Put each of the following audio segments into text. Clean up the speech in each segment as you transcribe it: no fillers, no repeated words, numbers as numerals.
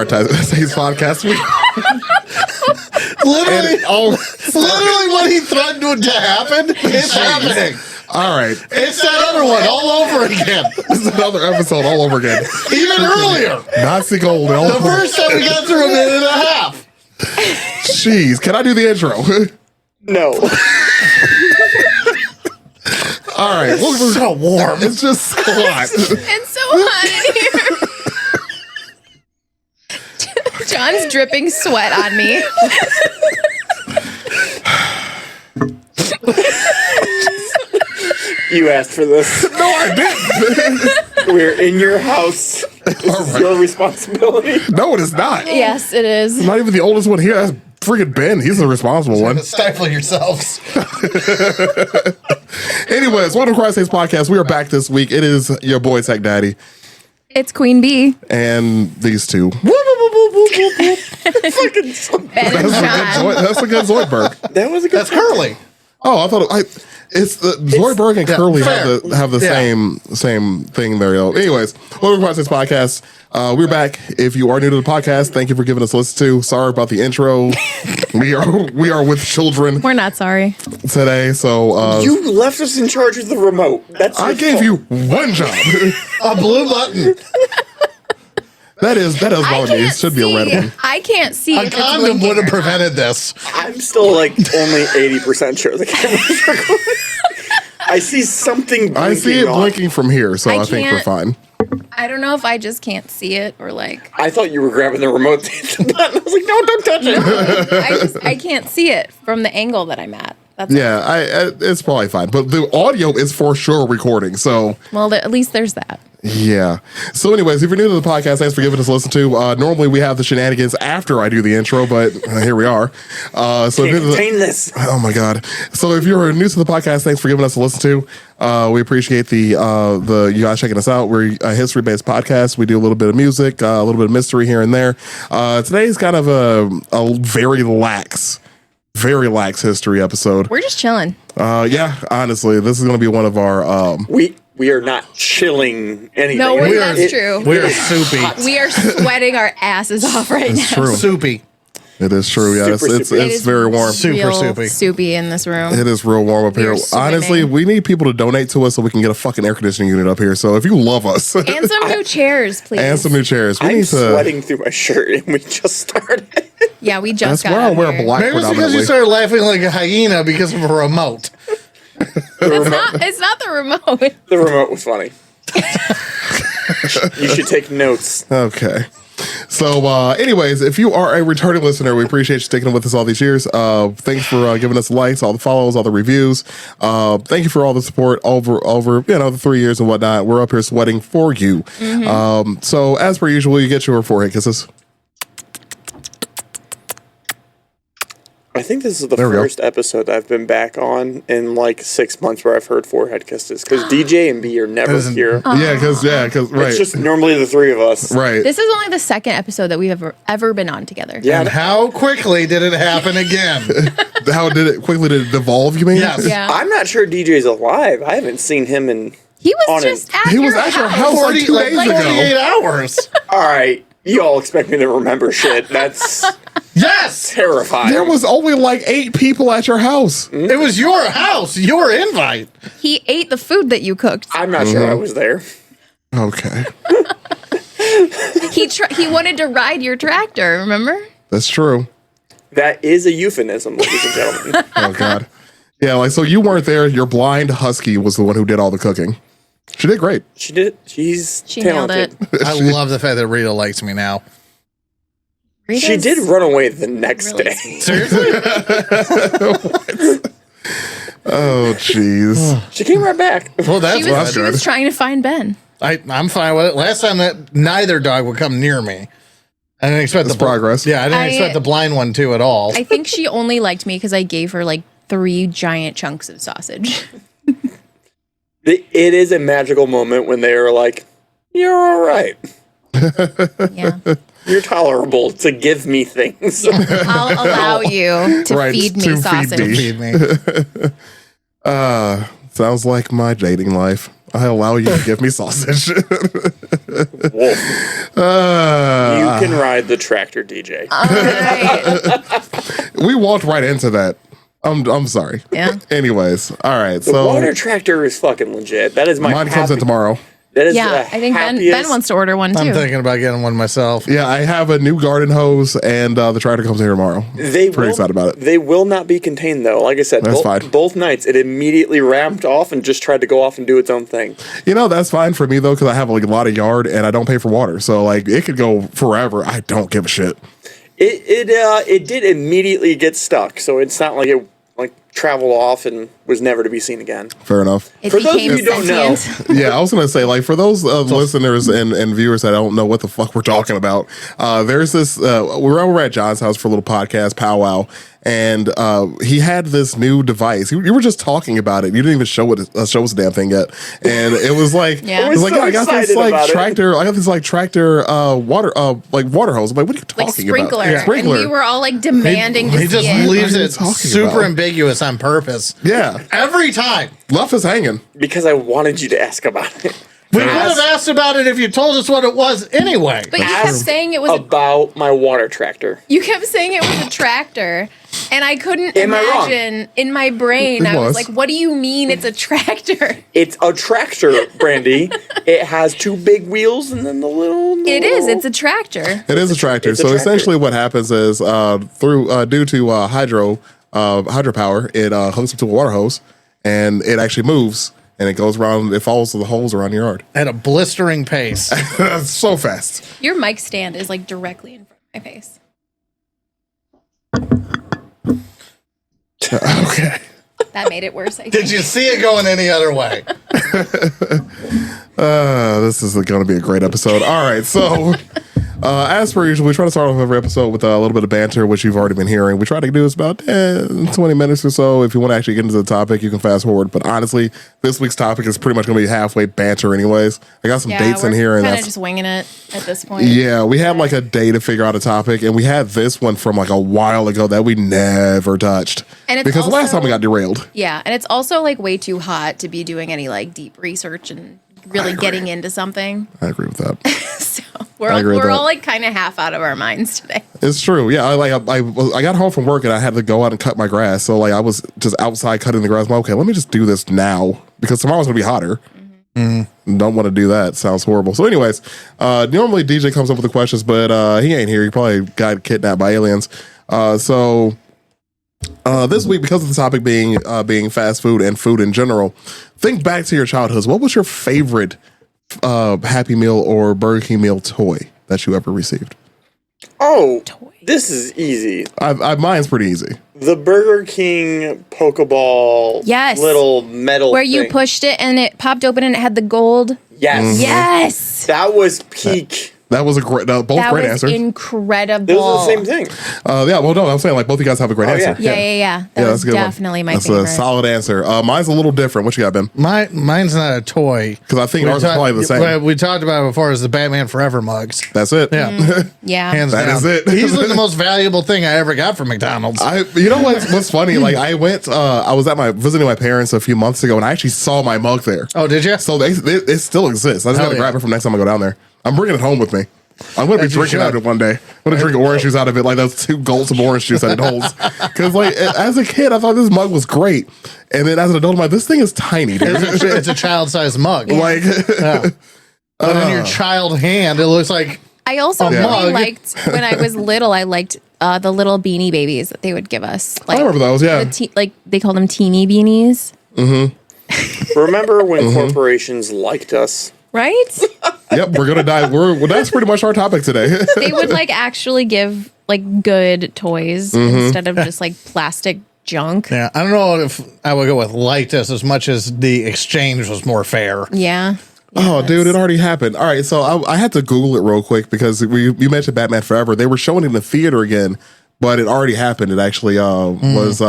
Sterilization podcast. Literally what he threatened to happen is happening. All right. It's that other one all over again. This is another episode all over again. Even earlier. Nazi gold. The first time we got through a minute and a half. Jeez. Can I do the intro? No. All right. It's so warm. It's just so hot. It's so hot in here. John's dripping sweat on me. You asked for this. No, I didn't. We're in your house. This is your responsibility. No, it is not. Yes, it is. I'm not even the oldest one here. That's freaking Ben. He's the responsible one. Stifle yourselves. Anyways, welcome to Cross States Podcast. We are back this week. It is your boy Tech Daddy It's Queen Bee. and these two. Ben and John. That's a good Zoidberg. That was a good. That's Curly. Oh, I thought it's the Zoidberg and Curly fair. have the same thing there. Though. Anyways, welcome to Cross States Podcast. We're back. If you are new to the podcast, thank you for giving us a listen to. Sorry about the intro. we are with children We're not sorry. today, so You left us in charge of the remote. That's I your gave fault. you one job. A blue button. that is one. It should be a red one. I can't see A if it's condom blinking would have or not. prevented this. I'm still like only 80% sure the camera's recording. I see something blinking I see it on. blinking from here, so I I think we're can't- fine. I don't know if I just can't see it or like I thought you were grabbing the remote to hit the button. I was like, no, don't touch it. I can't see it from the angle that I'm at. That's Yeah, it's probably fine. But the audio is for sure recording, so well, at least there's that. yeah. So anyways, if you're new to the podcast, thanks for giving us a listen to. Normally we have the shenanigans after I do the intro, but here we are. So if Can't you're contain this. oh my God. So if you're new to the podcast, thanks for giving us a listen to. We appreciate the you guys checking us out. We're a history-based podcast. We do a little bit of music, a little bit of mystery here and there. Today's kind of a very lax history episode. We're just chilling. Yeah, honestly, this is going to be one of our We are not chilling anything. No, We are- that's true. We're soupy. We are sweating our asses off right now. It's true. Soupy. It is true. Yes, Super it's soupy. It it's is very warm. Super real soupy. soupy in this room. It is real warm up We here. are swimming. Honestly, we need people to donate to us so we can get a fucking air conditioning unit up here. So if you love us And some new chairs, please. and some new chairs, we I'm need to. sweating through my shirt and we just started. Yeah, we just That's got where I on wear here. black Maybe it's because predominantly. you started laughing like a hyena because of a remote. It's not the remote. The remote was funny. You should take notes. Okay. So, anyways, if you are a returning listener, we appreciate you sticking with us all these years. Thanks for giving us the likes, all the follows, all the reviews. Thank you for all the support over the 3 years and whatnot. We're up here sweating for you. So, as per usual, you get your forehead kisses. I think this is the There we go. first episode I've been back on in like 6 months where I've heard forehead kisses because DJ and B are never Doesn't- here. Yeah, because right, It's just normally the three of us. right. This is only the second episode that we've ever been on together. Yeah, And how quickly did it happen again? How did it devolve? You mean? Yes. Yeah. I'm not sure DJ's alive. I haven't seen him in. He was On just it. at He your was at your house house. like 2 days ago. 48 hours. All right, you all expect me to remember shit. That's Yes. terrifying. There was only like 8 people at your house. It was your house, your invite. He ate the food that you cooked. I'm not sure I was there. Okay, He wanted to ride your tractor, remember? that's true. That is a euphemism, ladies and gentlemen. Oh God. Yeah, like so you weren't there. Your blind husky was the one who did all the cooking. She did great. She did. She's She nailed talented. it. I love the fact that Rita likes me now. She Rita's did run away the next really day. sweet. Seriously? Oh jeez. She came right back. Well, that's She was, what she was trying to find Ben. I'm fine with it. Last time that neither dog would come near me. I didn't expect That's the progress. Yeah, I didn't I- expect the blind one to at all. I think she only liked me because I gave her like 3 giant chunks of sausage. It is a magical moment when they are like, "You're all right. Yeah. You're tolerable to give me things." I'll allow you to Right, feed to me feed sausage. me. Feed me. Sounds like my dating life. I allow you to give me sausage. Wolf, you can ride the tractor, DJ. All right. We walked right into that. I'm sorry. Yeah. Anyways, all right. The So water tractor is fucking legit. That is my mine comes in tomorrow. That is Yeah, the I think Ben happiest. wants to order one too. I'm thinking about getting one myself. Yeah, I have a new garden hose, and the tractor comes in here tomorrow. They Pretty will, excited about it. They will not be contained though. Like I said, That's fine. both nights it immediately ramped off and just tried to go off and do its own thing. You know, that's fine for me though, because I have like a lot of yard and I don't pay for water, so like it could go forever. I don't give a shit. It did immediately get stuck, so it's not like it like traveled off and was never to be seen again. Fair enough. It For those of became you who don't know, sentient. Yeah, I was gonna say, like, for those listeners and viewers that don't know what the fuck we're talking about, there's this. We're over at John's house for a little podcast powwow, and he had this new device. You were just talking about it. You didn't even show us the damn thing yet, and it was like, Yeah. it was like, We're so I got this excited like about it. tractor. I got this like tractor water water hose. I'm like, what are you talking Like sprinkler. about? Sprinkler. And we were all like demanding to He see just it. leaves What are you it talking super about? ambiguous on purpose. Yeah, Every time. Luff is hanging. because I wanted you to ask about it. We would have asked about it if you told us what it was anyway. But you kept saying it was About my water tractor. you kept saying it was a tractor, and I couldn't Am I wrong? imagine in my brain. It I was was. like, "What do you mean it's a tractor?" It's a tractor, Brandy. It has two big wheels and then the little. It is. It's a tractor. It is a tractor. It's a So tractor. essentially, what happens is due to hydropower, it hooks up to a water hose, and it actually moves, and it goes around. It follows the holes around your yard. At a blistering pace. That's so fast. Your mic stand is like directly in front of my face. Okay. That made it worse. I think. Did you see it going any other way? This is going to be a great episode. All right. So, as per usual, we try to start off every episode with a little bit of banter, which you've already been hearing. We try to do this about 10, 20 minutes or so. If you want to actually get into the topic, you can fast forward. But honestly, this week's topic is pretty much going to be halfway banter anyways. I got some dates in here. And kind of that's just winging it at this point. Yeah, we had like a day to figure out a topic, and we had this one from like a while ago that we never touched. And it's because last also- time we got derailed. Yeah, and it's also like way too hot to be doing any like deep research and really getting into something. I agree with that. So I agree with we're that. all like kind of half out of our minds today. It's true. Yeah, I got home from work and I had to go out and cut my grass. So like I was just outside cutting the grass. I'm like, okay, let me just do this now because tomorrow's gonna be hotter. Don't want to do that. Sounds horrible. So, anyways, normally DJ comes up with the questions, but he ain't here. He probably got kidnapped by aliens. So this week, because of the topic being fast food and food in general, think back to your childhoods. What was your favorite Happy Meal or Burger King meal toy that you ever received? Oh, Toy. this is easy. Mine's pretty easy. The Burger King Pokeball. Yes. Little metal. Where you thing. pushed it and it popped open and it had the gold. Yes. Yes. That was peak. That was a great, both That great was answers. incredible. This was the same thing. Yeah, well, no, I'm saying like both of you guys have a great Oh, answer. yeah. Yeah. That was that's a good one. definitely my That's favorite. a solid answer. Mine's a little different. What you got, Ben? Mine's not a toy. Because I think ours is probably the same. We talked about it before as the Batman Forever mugs. That's it. Yeah. Yeah. Hands That down. is it. Easily the most valuable thing I ever got from McDonald's. You know what's funny? Like I went, I was at visiting my parents a few months ago, and I actually saw my mug there. Oh, did you? So it still exists. I just Hell gotta yeah. grab it from next time I go down there. I'm bringing it home with me. I'm gonna be As you drinking out should. of it one day. I'm gonna drink orange juice out of it, like those 2 gulps of orange juice that it holds. Because like as a kid, I thought this mug was great, and then as an adult, I'm like, this thing is tiny, dude. It's a child-sized mug. Like, But in your child hand, it looks like I also A really mug. liked when I was little. I liked the little beanie babies that they would give us. Like, I remember those. Yeah, like they called them teeny beanies, Remember when corporations liked us? right? yep. We're gonna die. Well, that's pretty much our topic today. They would like actually give like good toys instead of just like plastic junk. Yeah, I don't know if I would go with liked us as much as the exchange was more fair. Yeah. Oh, dude, it already happened. All right, so I had to Google it real quick because you mentioned Batman Forever. They were showing it in the theater again, but it already happened. It actually was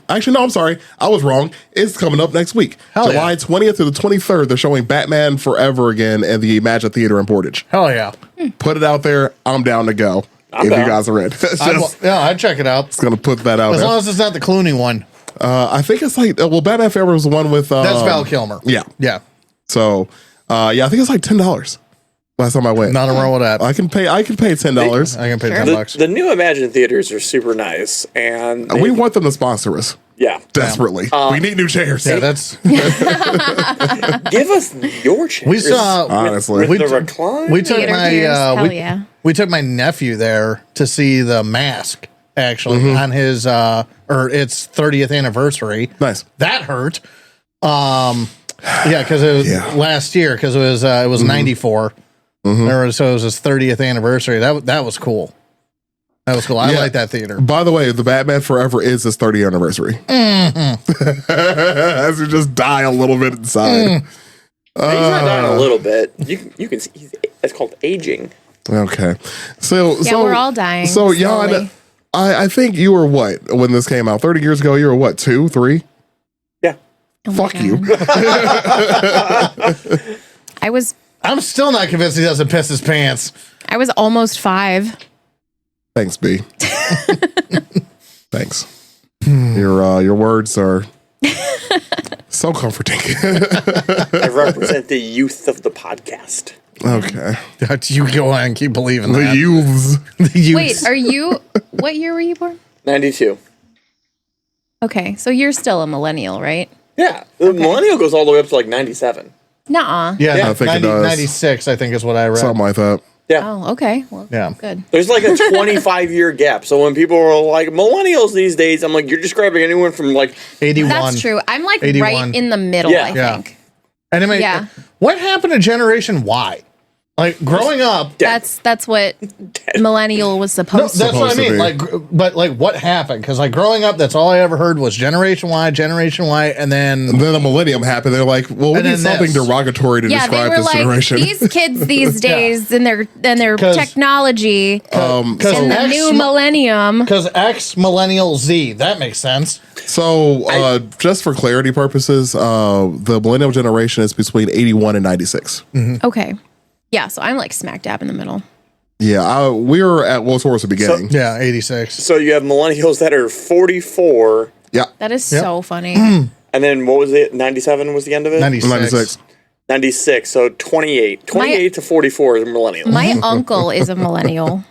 actually no, I'm sorry, I was wrong. It's coming up next week, Hell July yeah. 20th to the 23rd. They're showing Batman Forever again in the Imagine Theater in Portage. Hell yeah. Put it out there. I'm down to go. If down. you guys are in, I'd check it out. gonna put that out As there. long as it's not the Clooney one. I think it's like Batman Forever was the one with That's Val Kilmer. Yeah. Yeah. So, yeah, I think it's like $10 last time I went. Nothing wrong with that. I can pay $10. I can pay Sure. $10. The new Imagine theaters are super nice, and We want them to sponsor us yeah, desperately. We need new chairs. Yeah, that's give us your chairs. we saw. Honestly. with the We- recline. We took Theater my chairs? Hell we, yeah. we took my nephew there to see The Mask. Actually, on his or its 30th anniversary. Nice. That hurt. Yeah, because it was last year. Because it was 94. So it was his 30th anniversary. That was cool. That was cool. I Yeah. like that theater. By the way, the Batman Forever is his 30th anniversary. As you just die a little bit inside. He's not down a little bit. You can see it's called aging. Okay. So we're all dying So Jan, slowly. I think you were what when this came out? 30 years ago, you were what, 2, 3? Yeah. Oh my Fuck God. you. I'm still not convinced he doesn't piss his pants. I was almost 5. Thanks, B. Thanks. Your words are so comforting. I represent the youth of the podcast. Okay. You go on and keep believing The that. youths. The youths. Wait, are you? What year were you born? 92. Okay, so you're still a millennial, right? Yeah, the millennial goes all the way up to like 97. Nuh-uh. Yeah, I think it does. 96, I think is what I read. Something like that. Yeah. Oh, okay. Well, Yeah. good. There's like a 25-year gap. So when people are like millennials these days, I'm like, you're describing anyone from like 81. That's true. I'm like 81. right in the middle, Yeah. I Yeah. think. And I mean, Yeah. what happened to Generation Y? Like growing up, That's what millennial was no, supposed that's to be. what I Supposed to mean. be. Like, but like, what happened? Because like growing up, that's all I ever heard was Generation Y, and then And then the millennium happened. They're like, well, we And need then something this. derogatory to Yeah, they describe were this like generation. these kids these days and their 'Cause- technology in the new millennium. because X Millennial Z, that makes sense. So, just for clarity purposes, the millennial generation is between 81 and 96. Okay. Yeah, so I'm like smack dab in the middle. Yeah, we were at towards the beginning. Yeah, 86. so you have millennials that are 44, Yeah, That is Yep. so funny. and then what was it? 97 was the end of it. 96. 96. 96. So 28 to 44 is millennials. My uncle is a millennial.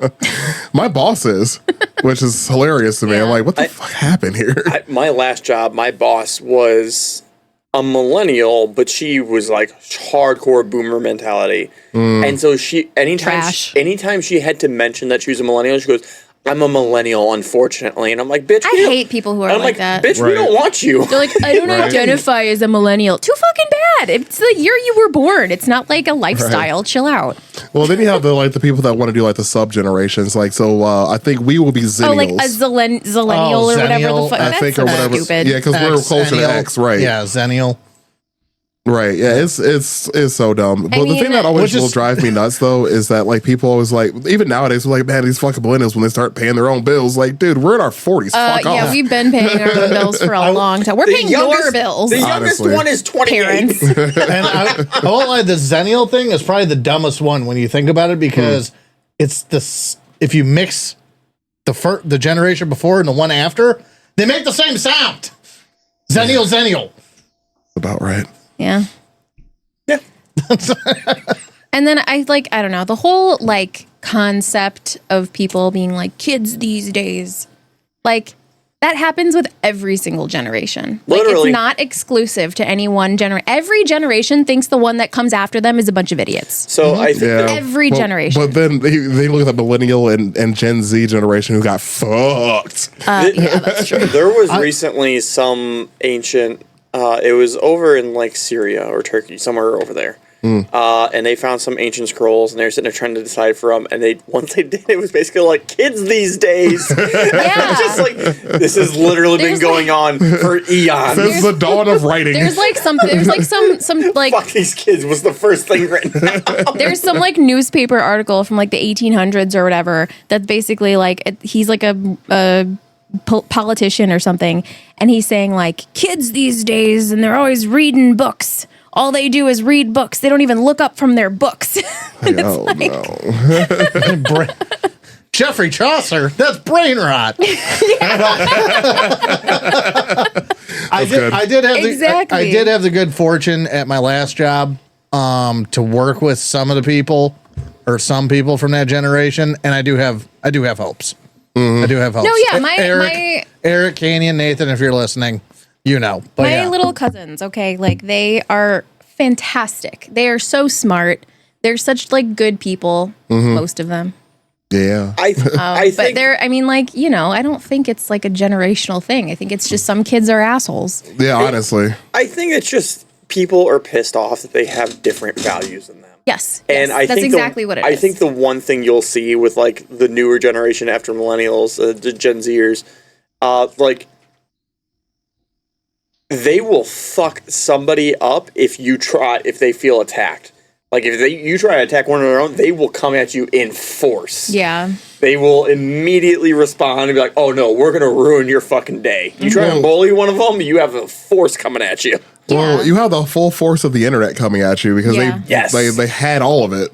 My boss is, which is hilarious to me. I'm Yeah. like, what the fuck happened here? My last job, my boss was a millennial, but she was like hardcore boomer mentality. And so Trash. anytime she had to mention that she was a millennial, she goes, I'm a millennial, unfortunately. And I'm like, bitch, I hate people who are I'm like that. bitch, we Right. don't want you. They're like, I don't Right. identify as a millennial. Too fucking bad. It's the year you were born. It's not like a lifestyle. Chill out. Well, then you have the people that want to do like the sub generations. Like, so I think we will be zennials. Oh, like a zillennial or whatever Zennial, the fuck. I That's think, so or whatever. stupid. Yeah, because we're closer to Xennial. X, right? Yeah, Zennial. Right. Yeah, it's so dumb. But the mean, thing that always which is- will drive me nuts though is that like people always like, even nowadays, we're like, man, these fucking millennials when they start paying their own bills, like, dude, we're in our 40s. Fuck Yeah, off. we've been paying our own bills for a long time. We're paying your bills. The youngest Honestly. one is 28. Parents. And I won't lie, the Zennial thing is probably the dumbest one when you think about it because it's if you mix the generation before and the one after, they make the same sound. Zennial. About right. Yeah. Yeah. And then I don't know, the whole like concept of people being like kids these days, like that happens with every single generation. Like Literally. it's not exclusive to any one generation. Every generation thinks the one that comes after them is a bunch of idiots. So I think Yeah. Every generation. But then they look at the millennial and Gen Z generation who got fucked. Yeah, that's true. there was recently some ancient, it was over in like Syria or Turkey, somewhere over there. And they found some ancient scrolls, and they were sitting there trying to decipher them. And once they did, it was basically like kids these days. Yeah. Just like this has literally been There's going on for eons. Since the dawn of writing. There's like some like Fuck these kids was the first thing written down. there's some like newspaper article from like the 1800s or whatever that's basically like he's like a politician or something, and he's saying like kids these days and they're always reading books. All they do is read books. They don't even look up from their books. And it's Oh, like, no. Jeffrey Chaucer, that's brain rot. I good. did have Exactly. I did have the good fortune at my last job to work with some of the people or some people from that generation, and I do have hopes. I do have hopes. No, yeah, Eric, Canyon, Nathan, if you're listening, you know. But my little cousins, okay, like they are fantastic. They are so smart. They're such like good people, most of them. Yeah. I But think they're, I mean, like, you know, I don't think it's like a generational thing. I think it's just some kids are assholes. Yeah, honestly. I think it's just people are pissed off that they have different values in them. Yes. And yes, I that's think exactly what it is. I think the one thing you'll see with like the newer generation after millennials, the Gen Zers, like they will fuck somebody up if they feel attacked. Like if you try to attack one of their own, they will come at you in force. Yeah. They will immediately respond and be like, "Oh no, we're gonna ruin your fucking day." You try to bully one of them, you have a force coming at you. Well, you have the full force of the internet coming at you because Yeah. they had all of it.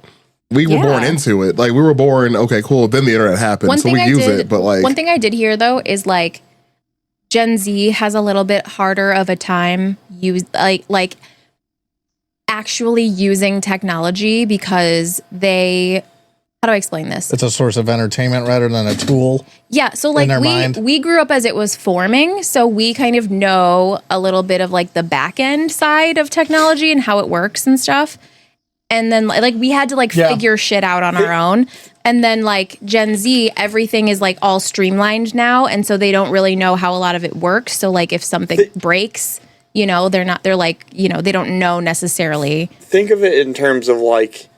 We were born into it. Like we were born, okay, cool. Then the internet happened, so we use it. But like one thing I did hear though is like Gen Z has a little bit harder of a time like actually using technology because how do I explain this? it's a source of entertainment rather than a tool. Yeah, so like their mind. we grew up as it was forming, so we kind of know a little bit of like the back end side of technology and how it works and stuff. And then like we had to like figure shit out on our own. And then like Gen Z, everything is like all streamlined now, and so they don't really know how a lot of it works. So like if something breaks, you know, they're like, you know, they don't know necessarily. Think of it in terms of like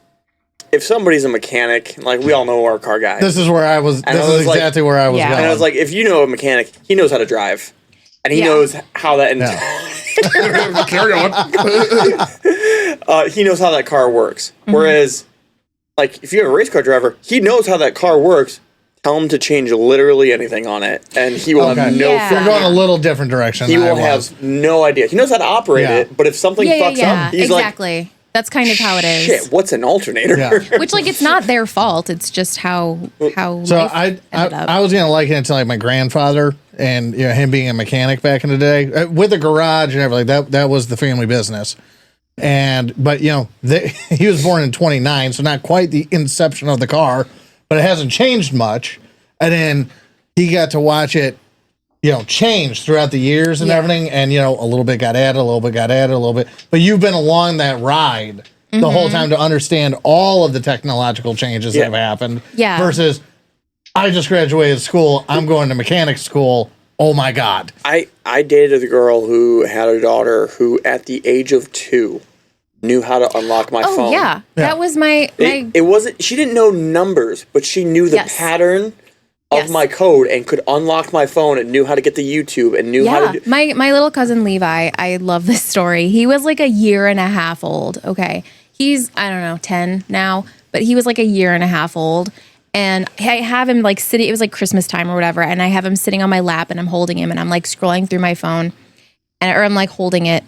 if somebody's a mechanic, like we all know our car guy. This is where I was. This is exactly where I was Yeah. going. And I was like, if you know a mechanic, he knows how to drive. And he knows how that carry on. he knows how that car works. Whereas, like, if you have a race car driver, he knows how that car works. Tell him to change literally anything on it, and he will have no. Yeah. We're going a little different direction. He than I will was. have no idea. He knows how to operate it, but if something fucks up, he's exactly. That's kind of how it is. shit, what's an alternator? Yeah. Which like it's not their fault. It's just how So life I ended up. was gonna liken it to like my grandfather and him being a mechanic back in the day with a garage and everything. That was the family business. But he was born in 29, so not quite the inception of the car, but it hasn't changed much. And then he got to watch it, change throughout the years and everything. And, a little bit got added, a little bit got added, a little bit. But you've been along that ride the whole time to understand all of the technological changes that have happened. Yeah. Versus, I just graduated school. I'm going to mechanic school. Oh my God. I dated a girl who had a daughter who, at the age of 2, knew how to unlock my phone. Oh yeah, that was my. It wasn't. She didn't know numbers, but she knew the pattern of my code and could unlock my phone and knew how to get to YouTube and knew how to do. My little cousin Levi, I love this story. He was like a year and a half old. Okay, he's I don't know 10 now, but he was like a year and a half old. And I have him like sitting, it was like Christmas time or whatever. And I have him sitting on my lap and I'm holding him and I'm like scrolling through my phone or I'm like holding it.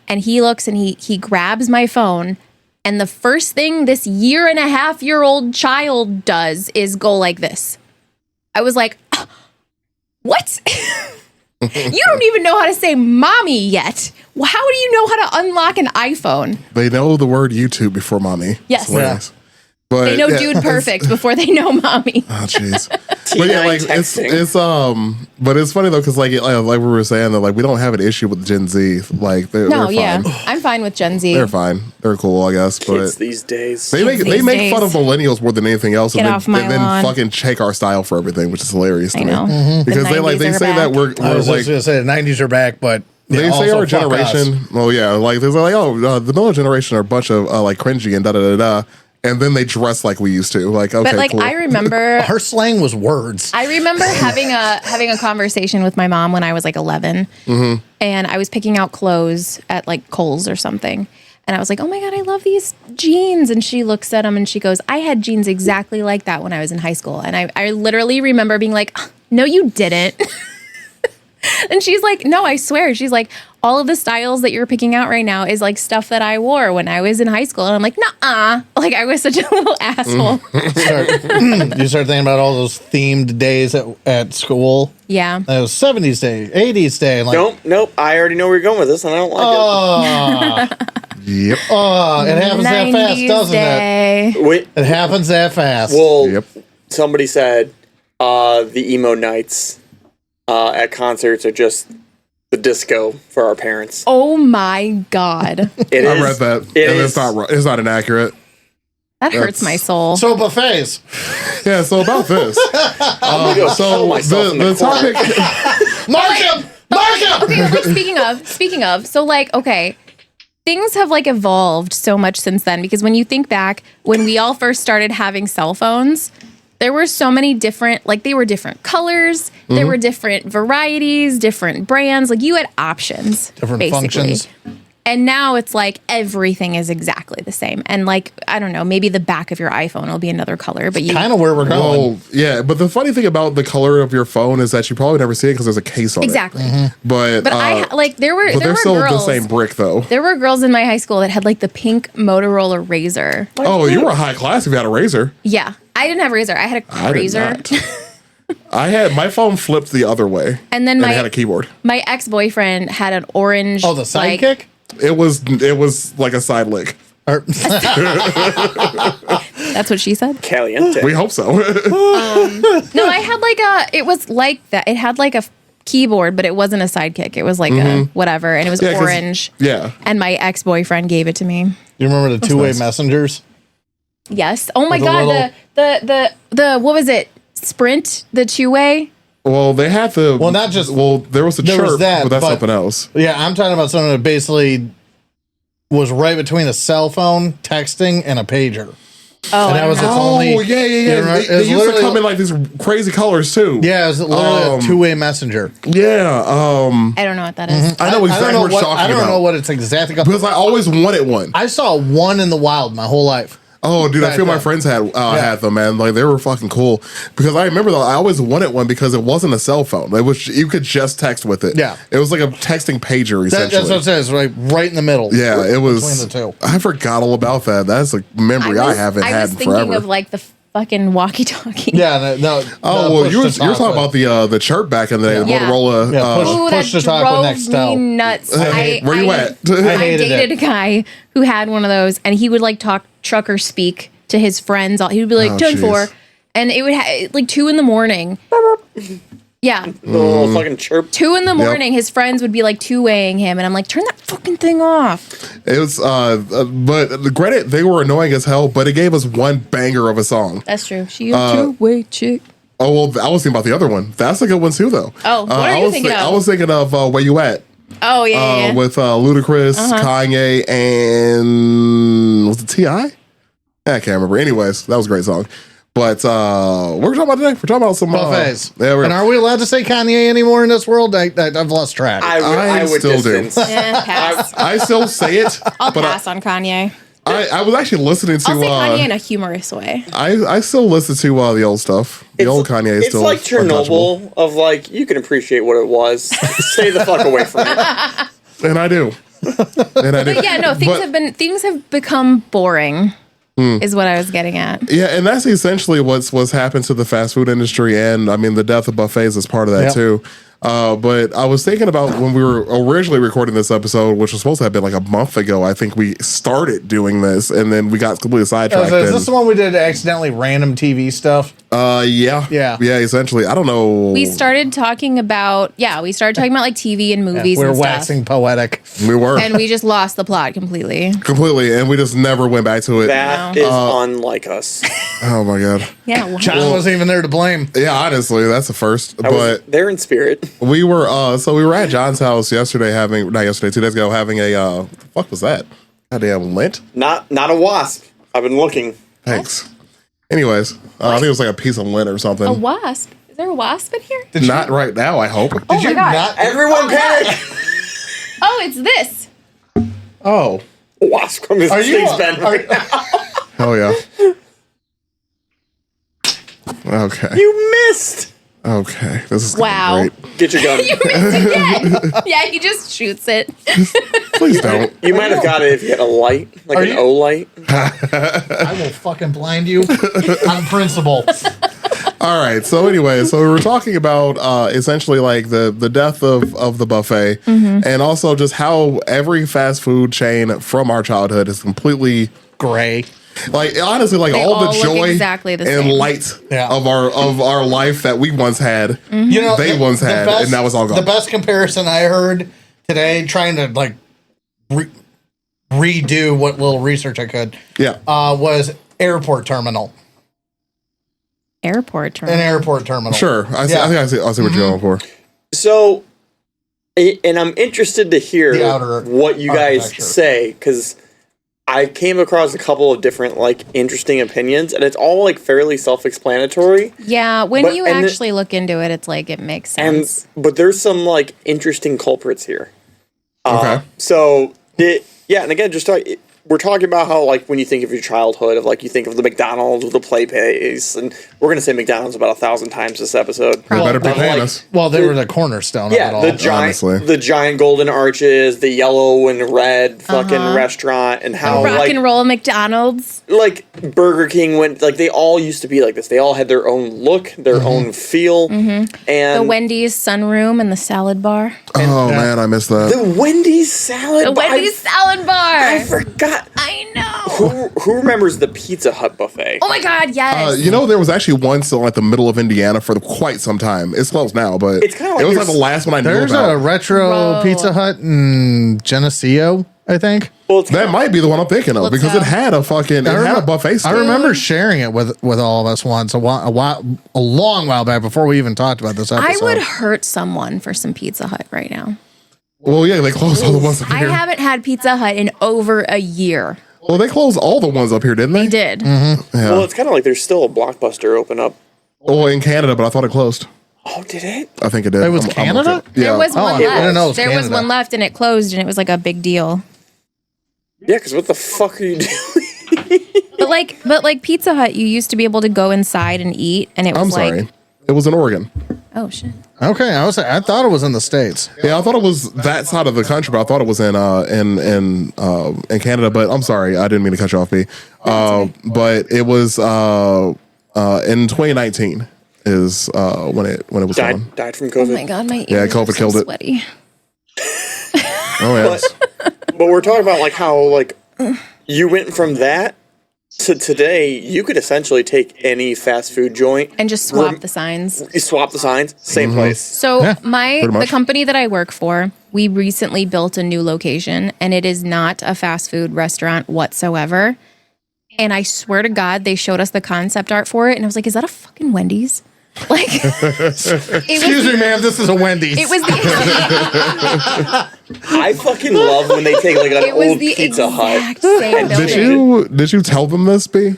And he looks and he grabs my phone. And the first thing this 1.5-year-old child does is go like this. I was like, what? You don't even know how to say mommy yet. How do you know how to unlock an iPhone? They know the word YouTube before mommy. Yes. But they know dude perfect before they know mommy. Oh jeez. But yeah, like it's but it's funny though because like we were saying that like we don't have an issue with Gen Z. Like they're fine. I'm fine with Gen Z. They're fine. They're cool, I guess. Kids But these days. they make fun of millennials more than anything else, Get off my and then lawn. fucking take our style for everything, which is hilarious to I know. me. Because The they 90s are say that back. we're I was like just going to say the 90s are back, but they say also our fuck us. generation. Well, yeah, like they're like the millennial generation are a bunch of like cringy and da da da da. And then they dress like we used to. Like, okay, But like cool. I remember Her slang was words. I remember having a conversation with my mom when I was like 11, and I was picking out clothes at like Kohl's or something, and I was like, "Oh my god, I love these jeans!" And she looks at them and she goes, "I had jeans exactly like that when I was in high school." And I literally remember being like, "No, you didn't." And she's like, "No, I swear." She's like, "All of the styles that you're picking out right now is like stuff that I wore when I was in high school." And I'm like, "Nuh-uh." Like I was such a little asshole. You start thinking about all those themed days at school. Yeah. It was 70s day, 80s day. And like, Nope. I already know where you're going with this, and I don't like it. Yep. It happens that fast, 90s doesn't day. Wait, it? It happens that fast. well, Yep. somebody said the emo nights at concerts are just the disco for our parents. Oh my God. It I is- read that. It and is. it's not inaccurate. That hurts my soul. So buffets. Yeah, so about this. I'm gonna go So kill myself in the corner. topic Mark him! Mark him! Okay, like speaking of, so like, okay, things have like evolved so much since then because when you think back, when we all first started having cell phones, there were so many different, like they were different colors, there were different varieties, different brands, like you had options. Different basically. functions. And now it's like everything is exactly the same. And like, I don't know, maybe the back of your iPhone will be another color, but you Kind of where we're going. Well, yeah, but the funny thing about the color of your phone is that you probably never see it because there's a case on exactly. it. But Like there were but there they're were still girls. the same brick though. There were girls in my high school that had like the pink Motorola Razor. Oh, you were high class if you had a razor. Yeah, I didn't have a Razor. I had a I did Razor. not. I had my phone flipped the other way, And then it had a keyboard. my ex boyfriend had an orange. Oh, the like- sidekick? It was like a side lick. Or- That's what she said. Caliente. We hope so. No, I had like a. It was like that. It had like a keyboard, but it wasn't a sidekick. It was like a whatever, and it was Yeah, 'cause- orange. yeah. And my ex boyfriend gave it to me. You remember the two-way nice. messengers? Yes. Oh my With a god. little- The what was it? Sprint. The 2-way. Well, they had the Well, not just- well. There was a there was chirp, that, but that's but- something else. Yeah, I'm talking about something that basically was right between a cell phone, texting, and a pager. Oh, And that was its Oh only. yeah, yeah, you yeah. remember- They, it they was used to literally- come in like these crazy colors too. Yeah, it was literally a two-way messenger. Yeah. I don't know what that is. I know exactly what you're talking I don't about. know what it's exactly called. Because I always wanted one. I saw one in the wild my whole life. Oh, dude, I Back feel my then. friends had them, man. Like they were fucking cool. Because I remember though, I always wanted one because it wasn't a cell phone. It was you could just text with it. Yeah. it was like a texting pager essentially. That's what it says, right in the middle. Yeah, it was. between the two. I forgot all about that. That's a memory I haven't I had was in thinking forever. of like the fucking walkie-talkie. Yeah, no. Oh well, you were talking about the chirp back in the day, the Yeah. Motorola. Yeah, push- Ooh, Push that to talk with drove Nextel. me nuts. Where you at? I I hated dated it. a guy who had one of those, and he would like talk trucker speak to his friends. He would be like Oh, 10-4, jeez. and it would like 2 in the morning. Yeah, The little fucking chirp. 2 in the morning. His friends would be like 2-weighing him, and I'm like, turn that fucking thing off. It was, but granted, they were annoying as hell. But it gave us one banger of a song. That's true. She a 2-way chick. Oh well, I was thinking about the other one. That's a good one too, though. Oh, what are I you was thinking of? I was thinking of Where You At Oh yeah. with Ludacris, Kanye, and was it T.I.? I can't remember. Anyways, that was a great song. But what we're talking about today? We're talking about some buffets. Yeah, And are we allowed to say Kanye anymore in this world? I've lost track. I would still do. distance. Pass. I still say it, I'll but pass on Kanye. I was actually listening to. I'll say Kanye in a humorous way. I still listen to the old stuff. The old Kanye is It's still like untouchable. Chernobyl of like you can appreciate what it was. Stay the fuck away from it. And I do. And I do. But yeah, no, things have become boring. Is what I was getting at. Yeah, and that's essentially what's happened to the fast food industry, and I mean the death of buffets is part of that Yep. too. But I was thinking about when we were originally recording this episode, which was supposed to have been like a month ago. I think we started doing this, and then we got completely sidetracked. Is this the one we did accidentally random TV stuff? Yeah. Essentially, I don't know. We started talking about like TV and movies We're and stuff. waxing poetic. We were And we just lost the plot completely. completely, and we just never went back to it. That is unlike us. Oh my god. Yeah. well, John wasn't even there to blame. Yeah, honestly, that's the first. I was But there in spirit. we were we were at John's house yesterday, 2 days ago, having a what the fuck was that? Goddamn lint. Not a wasp. I've been looking. Thanks. Anyways, I think it was like a piece of lint or something. a wasp. Is there a wasp in here? Not right now, I hope. Oh my God. Not Everyone panic! Oh, it's this. Oh, A wasp from his Are you? Steve's bed. hell yeah. Okay. You missed. Okay. This is gonna be Wow. great. Get your gun. You missed again. Yeah, he just shoots it. Please don't. You might have got it if you had a light, like Are an you- O light. I will fucking blind you on principle. All right. So anyway, so we were talking about essentially like the death of the buffet, and also just how every fast food chain from our childhood is completely Gray. like honestly like They all all the look joy exactly the and same. light Yeah. of our life that we once had. You know, They once had, and now it's all gone. The best comparison I heard today, trying to like redo what little research I could, was airport terminal. Airport terminal. An airport terminal. Sure, I see what you're going for. So, and I'm interested to hear The outer what you guys architecture. say, because I came across a couple of different like interesting opinions, and it's all like fairly self-explanatory. Yeah, when But- you and the- actually look into it, it's like it makes And sense. but there's some like interesting culprits here. Okay. So and again, we're talking about how like when you think of your childhood, of like you think of the McDonald's with the play pays, and we're gonna say McDonald's about 1,000 times this episode. They better be Of, paying like, us. Well, they were the cornerstone Yeah, of it all. Honestly. the giant golden arches, the yellow and red fucking restaurant, and how Rock like and roll McDonald's. like Burger King went like they all used to be like this. They all had their own look, their own feel, and The Wendy's sunroom and the salad bar. Oh man, I missed that. the Wendy's salad. The bar. Wendy's salad bar. I forgot. I know. Who remembers the Pizza Hut buffet? Oh my God, yes. You know, there was actually one still at the middle of Indiana for quite some time. It's closed now, but It's kinda like it was like there's- the last one I knew There's a about. retro Bro. Pizza Hut in Geneseo, I think. Well, it's That might be the one I'm thinking of Let's because go. it had a fucking had a buffet. I Still. remember sharing it with all of us once a long while back before we even talked about this I episode. would hurt someone for some Pizza Hut right now. Well, yeah, they closed all the ones up I here. haven't had Pizza Hut in over a year. Well, they closed all the ones up here, didn't they? They did. well, it's kind of like there's still a Blockbuster open up. Well, in Canada, but I thought it closed. Oh, did it? I think it did. It was I'm Canada? looking. Yeah. There was Oh, one I didn't know it left. was There was Canada. one left and it closed and it was like a big deal. Yeah, because what the fuck are you doing? But like Pizza Hut, you used to be able to go inside and eat, and it was I'm like, sorry. It was in Oregon. oh shit. Okay, I thought it was in the States. Yeah, I thought it was that side of the country, but I thought it was in Canada. But I'm sorry, I didn't mean to cut you off, B. But it was in 2019 is when it was gone. died from Oh COVID. my god, my ears Yeah, are COVID so killed it. sweaty. Oh yes. But we're talking about like how like you went from that to today. You could essentially take any fast food joint And just swap the signs. you swap the signs, same place. So Yeah, the much. company that I work for, we recently built a new location, and it is not a fast food restaurant whatsoever. And I swear to God, they showed us the concept art for it, and I was like, "Is that a fucking Wendy's?" Like, Excuse me, ma'am, this is a Wendy's. It was the I fucking love when they take like an it was old the Pizza Hut. exact same building. Did you tell them this, B?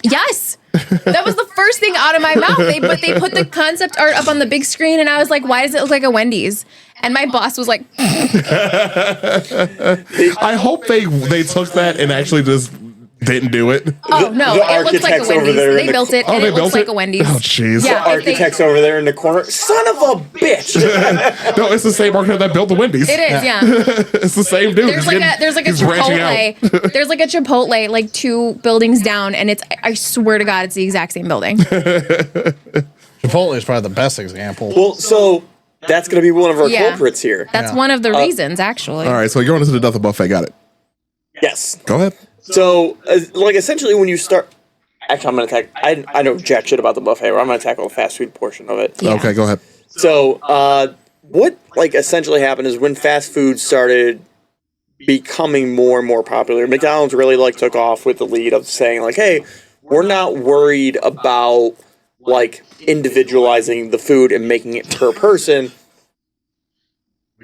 Yes. That was the first thing out of my mouth. But they put the concept art up on the big screen, and I was like, why does it look like a Wendy's? And my boss was like, I hope they took that and actually just didn't do it. oh, no, the it looks like a architects over Wendy's. there in They the built it, Oh, and they it looks built like it? a Wendy's. Oh, jeez. Yeah, if they- Architects over there in the corner. Son of a bitch. No, it's the same architect that built the Wendy's. It is, yeah. It's the same dude. There's like a he's branching out. Chipotle. There's like a Chipotle like 2 buildings down, and I swear to God, it's the exact same building. Chipotle is probably the best example. Well, so that's going to be one of our Yeah. culprits here. That's one of the reasons, actually. All right, so you're going into the death of buffet. Got it. Yes. Go ahead. So, like, essentially, when you start. Actually, I'm going to tackle. I know jack shit about the buffet, but I'm going to tackle the fast food portion of it. Yeah. Okay, go ahead. So, what, like, essentially happened is when fast food started becoming more and more popular, McDonald's really, like, took off with the lead of saying, like, hey, we're not worried about, like, individualizing the food and making it per person.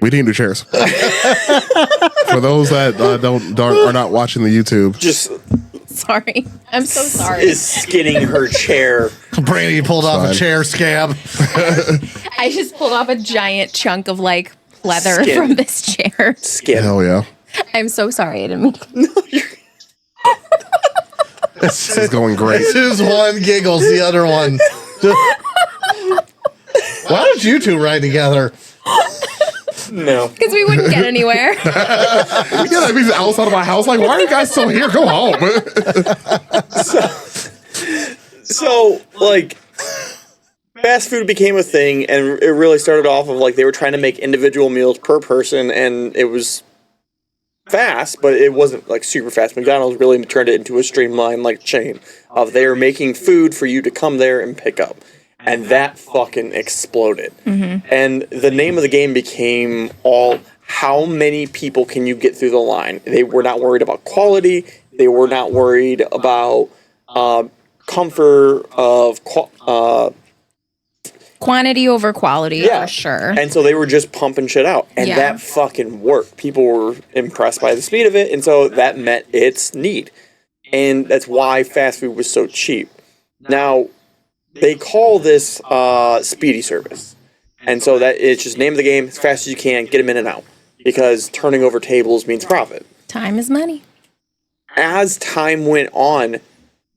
We need new chairs. For those that are not watching the YouTube, Just Sorry. I'm so sorry. is skinning her chair. Brandy pulled off Fine. a chair scab. I just pulled off a giant chunk of like leather Skin. from this chair. Skin. hell yeah, I'm so sorry. I didn't mean to. this is going great. Choose one, giggles the other one. Why don't you two ride together? No. Because we wouldn't get anywhere. Yeah, that means outside of my house. Like, why are you guys still here? Go home. So, like, fast food became a thing, and it really started off of like they were trying to make individual meals per person, and it was fast, but it wasn't like super fast. McDonald's really turned it into a streamlined like chain of they were making food for you to come there and pick up. And that fucking exploded. And the name of the game became all how many people can you get through the line? They were not worried about quality. They were not worried about comfort of Quantity over quality, yeah, for sure. And so they were just pumping shit out. And Yeah. that fucking worked. People were impressed by the speed of it. And so that met its need. And that's why fast food was so cheap. Now, they call this speedy service. And so that it's just name of the game, as fast as you can, get them in and out. Because turning over tables means profit. Time is money. As time went on,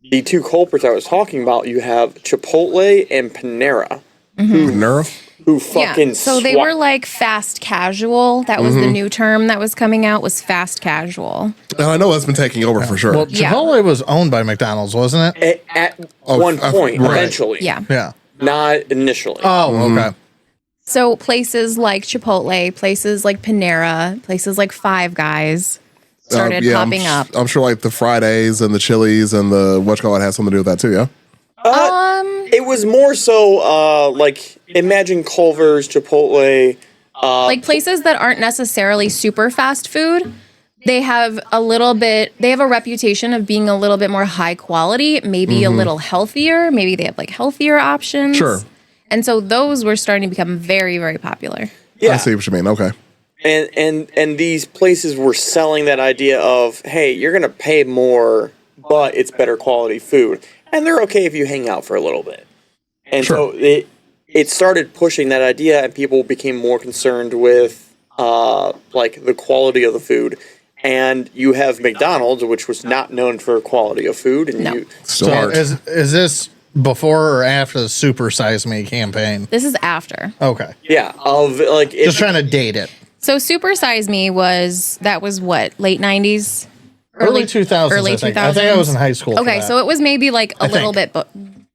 the two culprits I was talking about, you have Chipotle and Panera. Panera? Who fucking Yeah. So they were like fast casual. That was the new term that was coming out, was fast casual. I know that's been taking over for sure. Well, Yeah. Chipotle was owned by McDonald's, wasn't it? at one point, right. eventually. Yeah. Yeah. Not initially. Oh, okay. So places like Chipotle, places like Panera, places like Five Guys started Yeah, popping up. I'm sure like the Fridays and the Chili's and the whatchamacallit has something to do with that too, yeah? It was more so like imagine Culver's, Chipotle. Like places that aren't necessarily super fast food. They have they have a reputation of being a little bit more high quality, maybe a little healthier. Maybe they have like healthier options. Sure. And so those were starting to become very, very popular. Yeah. I see what you mean. Okay. And these places were selling that idea of, hey, you're gonna pay more, but it's better quality food. And they're okay if you hang out for a little bit. And Sure. so it started pushing that idea, and people became more concerned with like the quality of the food. And you have McDonald's, which was not known for quality of food, and No. you Still So hard. is this before or after the Super Size Me campaign? This is after. Okay. yeah, of like Just trying to date it. So Super Size Me was what, late 90s? Early 2000s, Early I think. 2000s. I think I was in high school. for Okay, that. so it was maybe like a little think. bit, but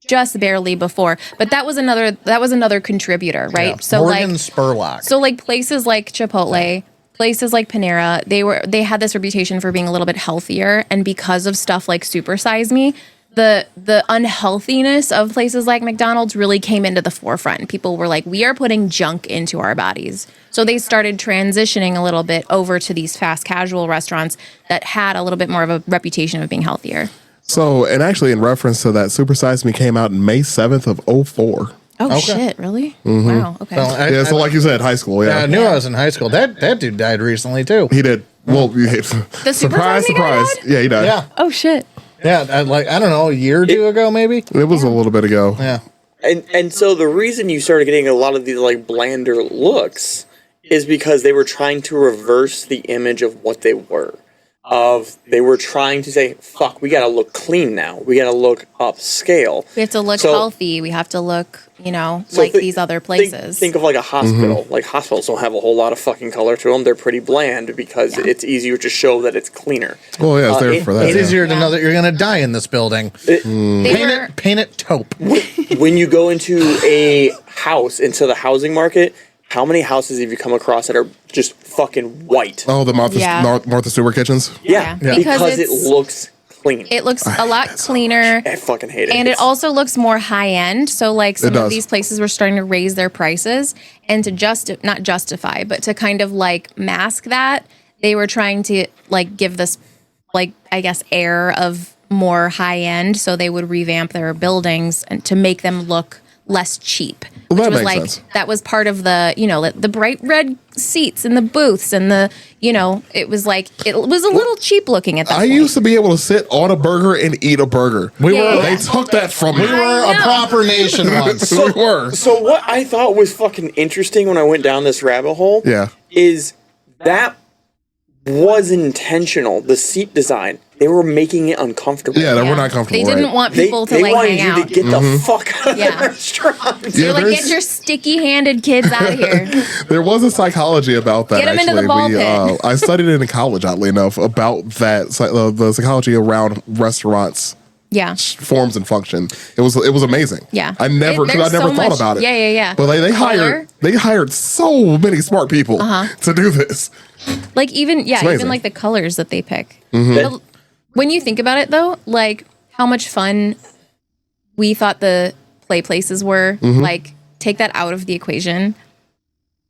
just barely before. But that was another contributor, right? Yeah. So Morgan like Spurlock. so like places like Chipotle, places like Panera, they had this reputation for being a little bit healthier, and because of stuff like Super Size Me, the unhealthiness of places like McDonald's really came into the forefront. People were like, we are putting junk into our bodies. So they started transitioning a little bit over to these fast casual restaurants that had a little bit more of a reputation of being healthier. So, and actually in reference to that, Super Size Me came out in May 7th of 04. Oh Okay. shit, really? Mm-hmm. Wow, okay. Well, Yeah, so like you said, high school, I yeah. knew I was in high school. That dude died recently too. He did. Well, Super surprise, Size Me guy surprise. died? Yeah, he died. Yeah. Oh shit. Yeah. I don't know, a year or two ago maybe. It was a little bit ago. Yeah. And so the reason you started getting a lot of these like blander looks is because they were trying to reverse the image of what they were. They were trying to say, fuck, we gotta look clean now. We gotta look upscale. We have to look So- healthy. We have to look, So like thi- these other think- places. Think of like a hospital. Mm-hmm. Like hospitals don't have a whole lot of fucking color to them. They're pretty bland because it's easier to show that it's cleaner. Well, yeah, it's there for that. It's yeah. easier to Yeah. know that you're gonna die in this building. They Paint it taupe. When you go into a house, into the housing market, how many houses have you come across that are just fucking white? Oh, the Martha, Yeah. Martha Stewart kitchens? Yeah. Because Because it looks clean. it looks a lot cleaner. I fucking hate it. And it It's- also looks more high end. So like some It of does. these places were starting to raise their prices, and to not justify, but to kind of like mask that, they were trying to like give this like, I guess, air of more high end. So they would revamp their buildings and to make them look less cheap. Well, that which was makes like sense. that was part of the, the bright red seats in the booths and the, it was like it was a little cheap looking at that I point. used to be able to sit on a burger and eat a burger. Yeah. They took that from me. We were a know. proper nation once. We were. So what I thought was fucking interesting when I went down this rabbit hole Yeah. is that was intentional. The seat design. They were making it uncomfortable. Yeah, Yeah. we're not comfortable. They didn't right? want They, people to they like wanted hang you out. to get the fuck out of Yeah. the restaurant. Yeah, You're like, there's- get your sticky-handed kids out of here. There was a psychology about that. Get 'em into actually, the ball pit. I studied it in college, oddly enough, about that the psychology around restaurants Yeah. forms and function. It was amazing. Yeah. I never There's thought much- about it. Yeah. But Color. they hired so many smart people to do this. Like even amazing. like the colors that they pick. Mm-hmm. But when you think about it though, like how much fun we thought the play places were, Mm-hmm. like take that out of the equation.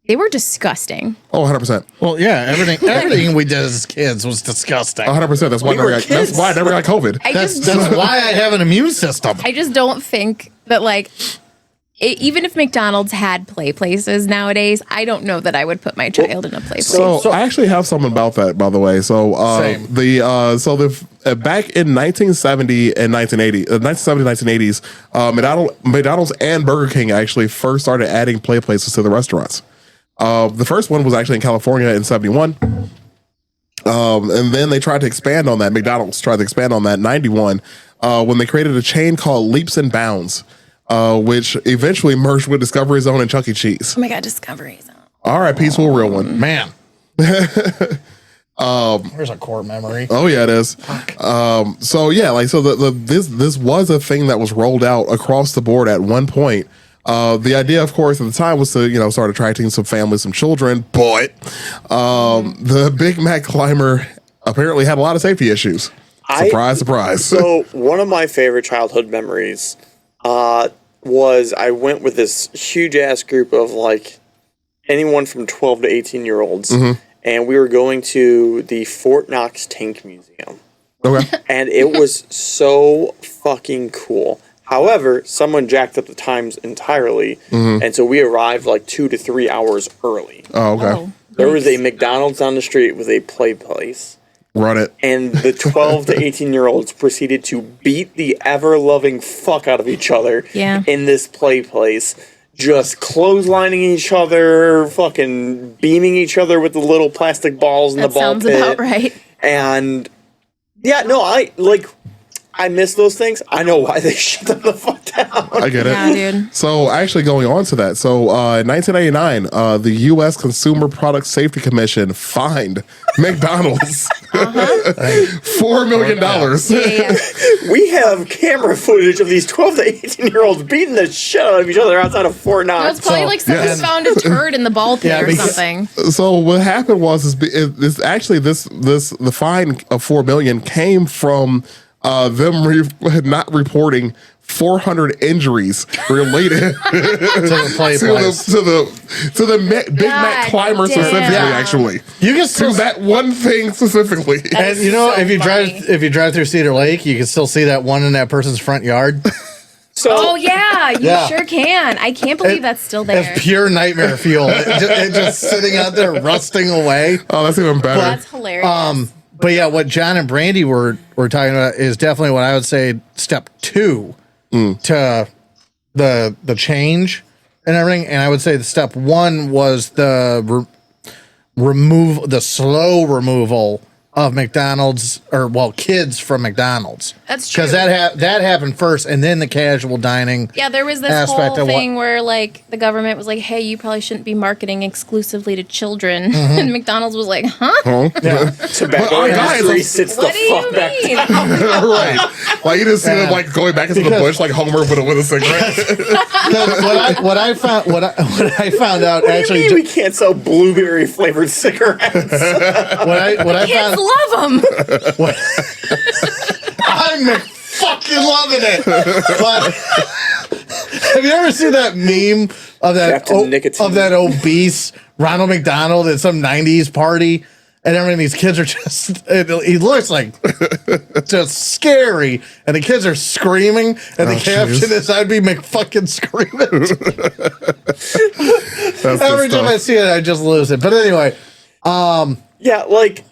They were disgusting. Oh, 100%. Well, yeah, everything we did as kids was disgusting. 100%. That's why I never got COVID. That's why I have an immune system. I just don't think that like even if McDonald's had play places nowadays, I don't know that I would put my child in a play place. So I actually have something about that, by the way. So Same. back in 1970 and 1980s, McDonald's and Burger King actually first started adding play places to the restaurants. The first one was actually in California in 71. And then they tried to expand on that. McDonald's tried to expand on that in 91 when they created a chain called Leaps and Bounds, which eventually merged with Discovery Zone and Chuck E. Cheese. Oh my God, Discovery Zone. All right, peaceful, real one. Man. There's a core memory. Oh yeah, it is. This was a thing that was rolled out across the board at one point. The idea, of course, at the time was to start attracting some families, some children. But the Big Mac climber apparently had a lot of safety issues. Surprise, surprise. So one of my favorite childhood memories was I went with this huge ass group of like anyone from 12 to 18-year-olds, and we were going to the Fort Knox Tank Museum. Okay. And it was so fucking cool. However, someone jacked up the times entirely, and so we arrived like 2 to 3 hours early. Oh, okay. There was a McDonald's on the street with a play place. Run it. And the 12 to 18-year-olds proceeded to beat the ever-loving fuck out of each other in this play place. Just clotheslining each other, fucking beaming each other with the little plastic balls in the ball pit. That sounds about right. And, yeah, no, I miss those things. I know why they shut them the fuck down. I get it. Yeah, dude. So actually going on to that. So in 1989, the U.S. Consumer Product Safety Commission fined McDonald's $4 million. Yeah. We have camera footage of these 12 to 18-year-olds beating the shit out of each other outside of Fort No, Knox. it's probably like someone found a turd in the ball pit or something. So what happened was this the fine of $4 million came from them not reporting 400 injuries related To the play place. to the Big Mac climber damn. specifically. Yeah. Actually, You can to still that one thing specifically. and is you know so if you funny. drive through Cedar Lake, you can still see that one in that person's front yard. So, Oh yeah, you Yeah. sure can. I can't believe that's still there. It's pure nightmare fuel. It just sitting out there rusting away. Oh, that's even better. That's hilarious. But yeah, what John and Brandy were talking about is definitely what I would say step 2 to the change and everything. And I would say the step 1 was the slow removal of McDonald's kids from McDonald's. That's true. Because that happened first, and then the casual dining. Yeah, there was this aspect whole of what- thing where like the government was like, "Hey, you probably shouldn't be marketing exclusively to children," and McDonald's was like, "Huh? tobacco our guys- industry sits What the do you fuck back mean?" Right. Like you just see them like going back into the bush like Homer with a cigarette. What I found out What do actually you mean we can't sell blueberry flavored cigarettes? what I Kids found love them. I'm fucking loving it. But have you ever seen that meme of Captain Nicotine. that obese Ronald McDonald at some '90s party? And everything, these kids are he looks like just scary. And the kids are screaming. And the caption is, I'd be McFucking screaming. Every time I see it, I just lose it. But anyway. Yeah, like,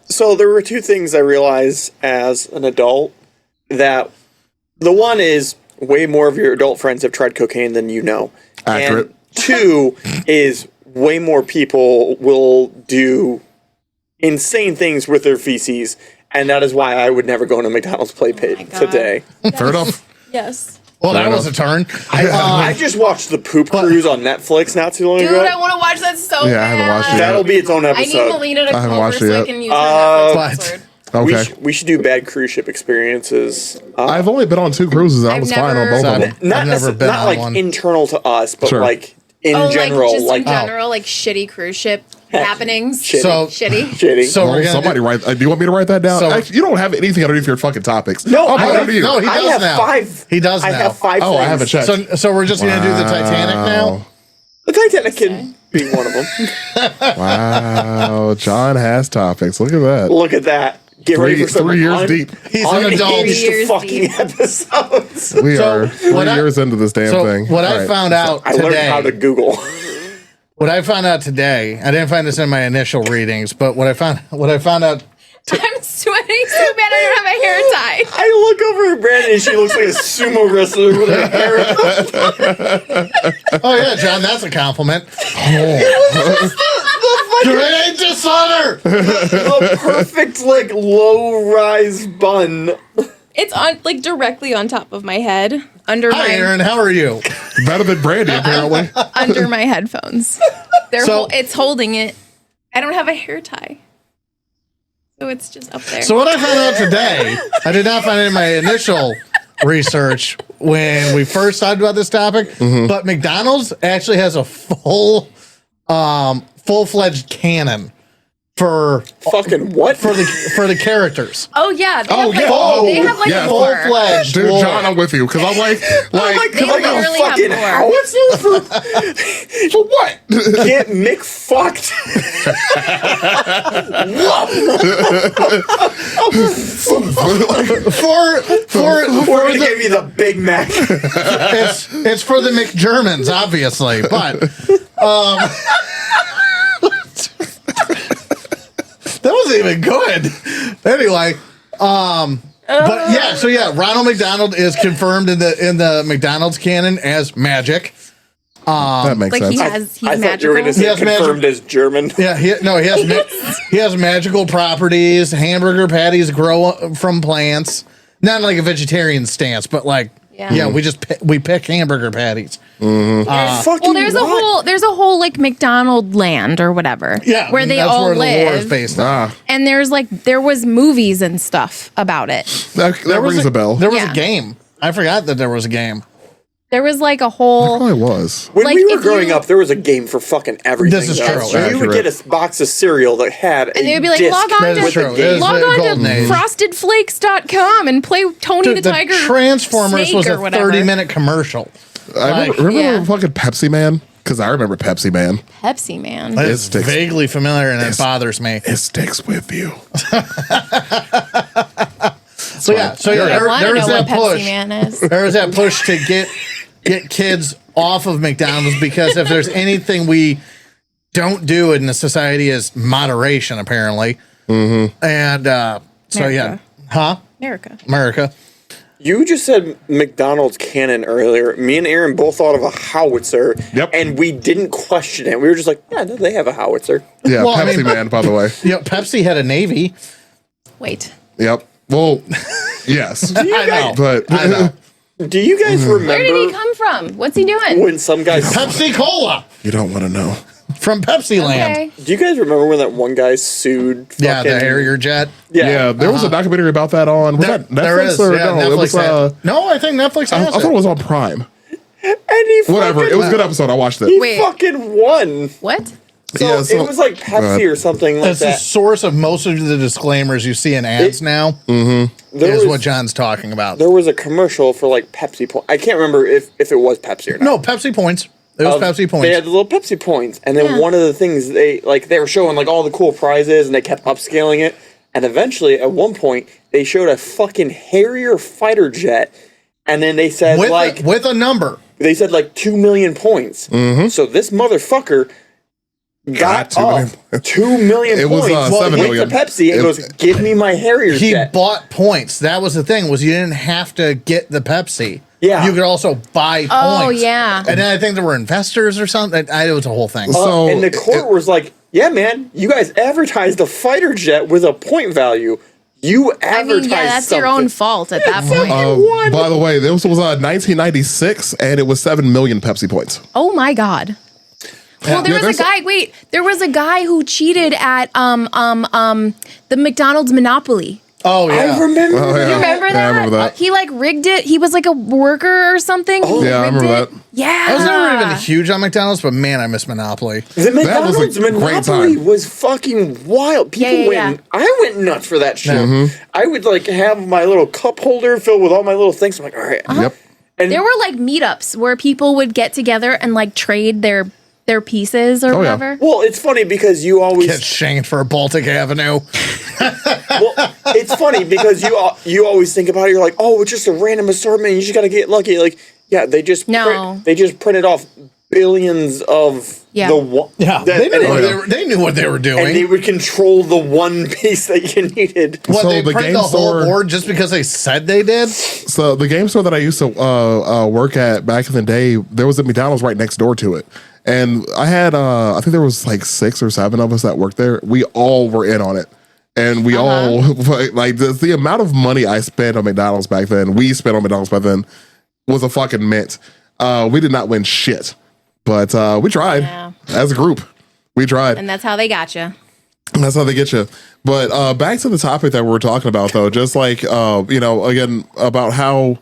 so there were two things I realized as an adult. That the one is way more of your adult friends have tried cocaine than you know. Accurate. And two is way more people will do insane things with their feces. And that is why I would never go in a McDonald's play pit God. today. Fair enough. Yes. Well, that was a turn. I just watched the Poop Cruise on Netflix not too long Dude, ago. I want to watch that so Yeah, I haven't watched it yet. That'll be its own I need episode. Melina to I haven't come over watched it so I yet. can use her Netflix But- password. Okay. We should do bad cruise ship experiences. I've only been on 2 cruises, and I I've was fine on never- both of them. I've never been not on like one. internal to us, but Sure. like in Oh, general, like just like in general, like shitty cruise ship happenings. Shitty. So- Shitty. shitty. So Well, we're gonna somebody do, write. Do you want me to write that down? So- Actually, you don't have anything underneath your fucking topics. No, I'll I put it have- under you. no, he I does have now. 5. He does I now. have 5. Oh, I things. haven't checked. So we're just gonna do the Titanic now. Wow. The Titanic can be one of them. Wow, John has topics. Look at that. Look at that. Get ready for some 3 years deep. He's an adult. unhinged 3 years fucking deep. episodes. We So, are 3 what I- years into this damn So thing. what All I right. found out I learned how to today, Google. what I found out today, I didn't find this in my initial readings, but what I found out. I'm sweating so bad I don't have a hair tie. I look over at Brandon and she looks like a sumo wrestler with her hair. Oh yeah, John, that's a compliment. Great dishonor. The perfect like low rise bun. It's on like directly on top of my head, under Hi, my Aaron. How are you? Better than Brandy, apparently. under my headphones. So- It's holding it. I don't have a hair tie, so it's just up there. So what I found out today, I did not find it in my initial research when we first talked about this topic, but McDonald's actually has a full-fledged canon for Fucking what? the characters. oh yeah, they Oh, have, like, yeah. Oh, they have like yeah. a lore. Full-fledged. Dude, lore. John, I'm with you. Because I'm like, They literally have fucking lore. howitzer for for what? get Mick fucked. We're gonna give you the Big Mac. It's for the McGermans, obviously, but that wasn't even good. Anyway, but yeah, so yeah, Ronald McDonald is confirmed in the McDonald's canon as magic. That makes Like sense. he's I thought magical. you were gonna say Yes, magic. confirmed as German. Yeah, he has magical properties. Hamburger patties grow from plants. Not like a vegetarian stance, but like Yeah. we pick hamburger patties. Fucking Well, there's a whole like McDonald land or whatever. Yeah, where they that's all where the lore is live. based on. Ah, And there was movies and stuff about it. that rings a bell. There was Yeah. a game. I forgot that there was a game. There was like a It whole. probably was. When like, we were if growing you- up, there was a game for fucking everything. This is though. true. So you would Accurate. get a box of cereal that had And a they would be like, disc log on That is to true. It is log the on golden to age. frostedflakes.com and play Tony Dude, the Tiger. Transformers Snake was a or whatever. 30-minute commercial. I Like- remember Yeah. fucking Pepsi Man? Because I remember Pepsi Man. Pepsi Man. It's sticks. vaguely familiar and it bothers me. It sticks with you. So yeah, I want to there know was what that push. Pepsi Man is. There was that push to get kids off of McDonald's because if there's anything we don't do in the society is moderation, apparently. And so yeah, America. huh? America. You just said McDonald's cannon earlier. Me and Aaron both thought of a howitzer. Yep. And we didn't question it. We were just like, yeah, no, they have a howitzer. Yeah, Well, I Pepsi mean- Man, by the way. You know, Pepsi had a Navy. Wait. Yep. Well, yes. I know. But I know. Do you guys remember Where did he come from? What's he doing? when some guys... Pepsi Cola you don't want to know. from Pepsi Land. Okay. Do you guys remember when that one guy sued Yeah, the fucking- Harrier jet. Yeah, there was a documentary about that on. Was that Netflix There is. or Yeah, no? Netflix It was. no, I think Netflix I has thought it was on Prime. And he Whatever. fucking, It was a good episode. I watched it. he Wait. fucking won. What? So, Yeah, so- it was like Pepsi or something like That's the that. source of most of the disclaimers you see in ads now. There Is was, what John's talking about. there was a commercial for like Pepsi. I can't remember if it was Pepsi or not. No, Pepsi points. It was Pepsi points. They had the little Pepsi points, and then Yeah. one of the things they were showing like all the cool prizes, and they kept upscaling it. And eventually, at one point, they showed a fucking Harrier fighter jet, and then they said with a number. they said like 2 million points. So this motherfucker got 2 million. 2 million It was, points. 7 went million. to Pepsi and It- goes, "Give me my Harrier He jet." bought points. That was the thing, was you didn't have to get the Pepsi. Yeah. You could also buy points. Oh, yeah. And then I think there were investors or something. It was a whole thing. So and the court was like, "Yeah, man, you guys advertised a fighter jet with a point value. You I advertised mean, yeah, that's something." your own fault at that point. Won. By the way, this was 1996, and it was 7 million Pepsi points. Oh my god. Well, there Yeah, was there's a guy. Wait, there was a guy who cheated at the McDonald's Monopoly Oh yeah. I remember. Oh, yeah. You remember Yeah, that? I remember that. He like rigged it. He was like a worker or something. Oh, He yeah, I rigged remember it. that. Yeah. I was never even huge on McDonald's, but man, I miss Monopoly. The was a McDonald's great Monopoly time. was fucking wild. People Yeah. went. I went nuts for that shit. Mm-hmm. I would like have my little cup holder filled with all my little things. I'm like, all right. Yep. And There were like meetups where people would get together and like trade their pieces or Oh, yeah. whatever. well, it's funny because you always. Get shanked for Baltic Avenue. Well, it's funny because you always think about it. You're like, oh, it's just a random assortment. You just gotta get lucky. Like, yeah, they just No. they just printed off billions of Yeah. the one. Yeah, that- they knew, and, what they, they, were, they knew what they were doing. and they would control the one piece that you needed. what, So they the printed game the whole store- board just because they said they did? So the game store that I used to work at back in the day, there was a McDonald's right next door to it. And I had, I think there was like 6 or 7 of us that worked there. We all were in on it. And we all, like, the amount of money I spent on McDonald's back then, we spent on McDonald's back then, was a fucking mint. We did not win shit. But we tried Yeah. as a group. We tried. And that's how they got you. That's how they get you. But back to the topic that we were talking about, though, just like, again, about how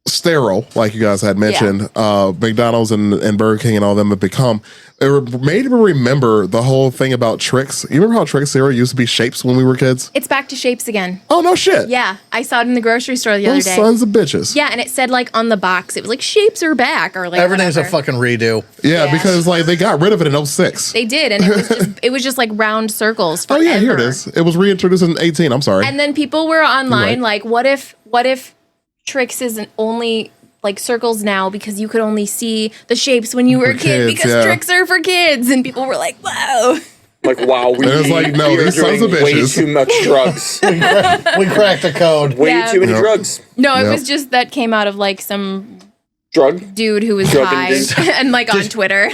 sterile, like you guys had mentioned, McDonald's and Burger King and all them have become. It made me remember the whole thing about Trix. You remember how Trix cereal used to be shapes when we were kids? It's back to shapes again. Oh, no shit. Yeah. I saw it in the grocery store the other Those day. sons of bitches. Yeah, and it said like on the box, it was like shapes are back or like Everything's whatever. a fucking redo. Yeah, Yeah. because like they got rid of it in 06. They did, and it was just like round circles. Oh, yeah, here it forever. is. It was reintroduced in 18. I'm sorry. And then people were online Right. like, what if Trix isn't only like circles now because you could only see the shapes when you were a kid kids, because yeah. Trix are for kids, and people were like, wow. Like, wow, we, It was like, no, we are these sons doing of way bitches. too much drugs. We cracked the code. Way Yeah. too many Yep. drugs. No, it Yep. was just that came out of like some Drug. dude who was Drug high induced. and like on Twitter.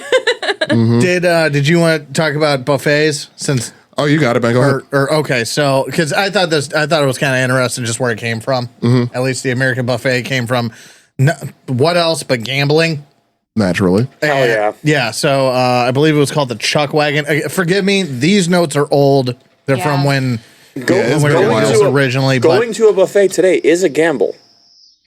Did you want to talk about buffets since? Oh, you got it, man. Go ahead. Or okay, so because I thought it was kind of interesting just where it came from. At least the American buffet came from. What else but gambling? Naturally. Hell yeah. Yeah. So I believe it was called the Chuck Wagon. Forgive me, these notes are old. They're Yeah. from when Go, it's when been a it while. was originally. going to a buffet today is a gamble.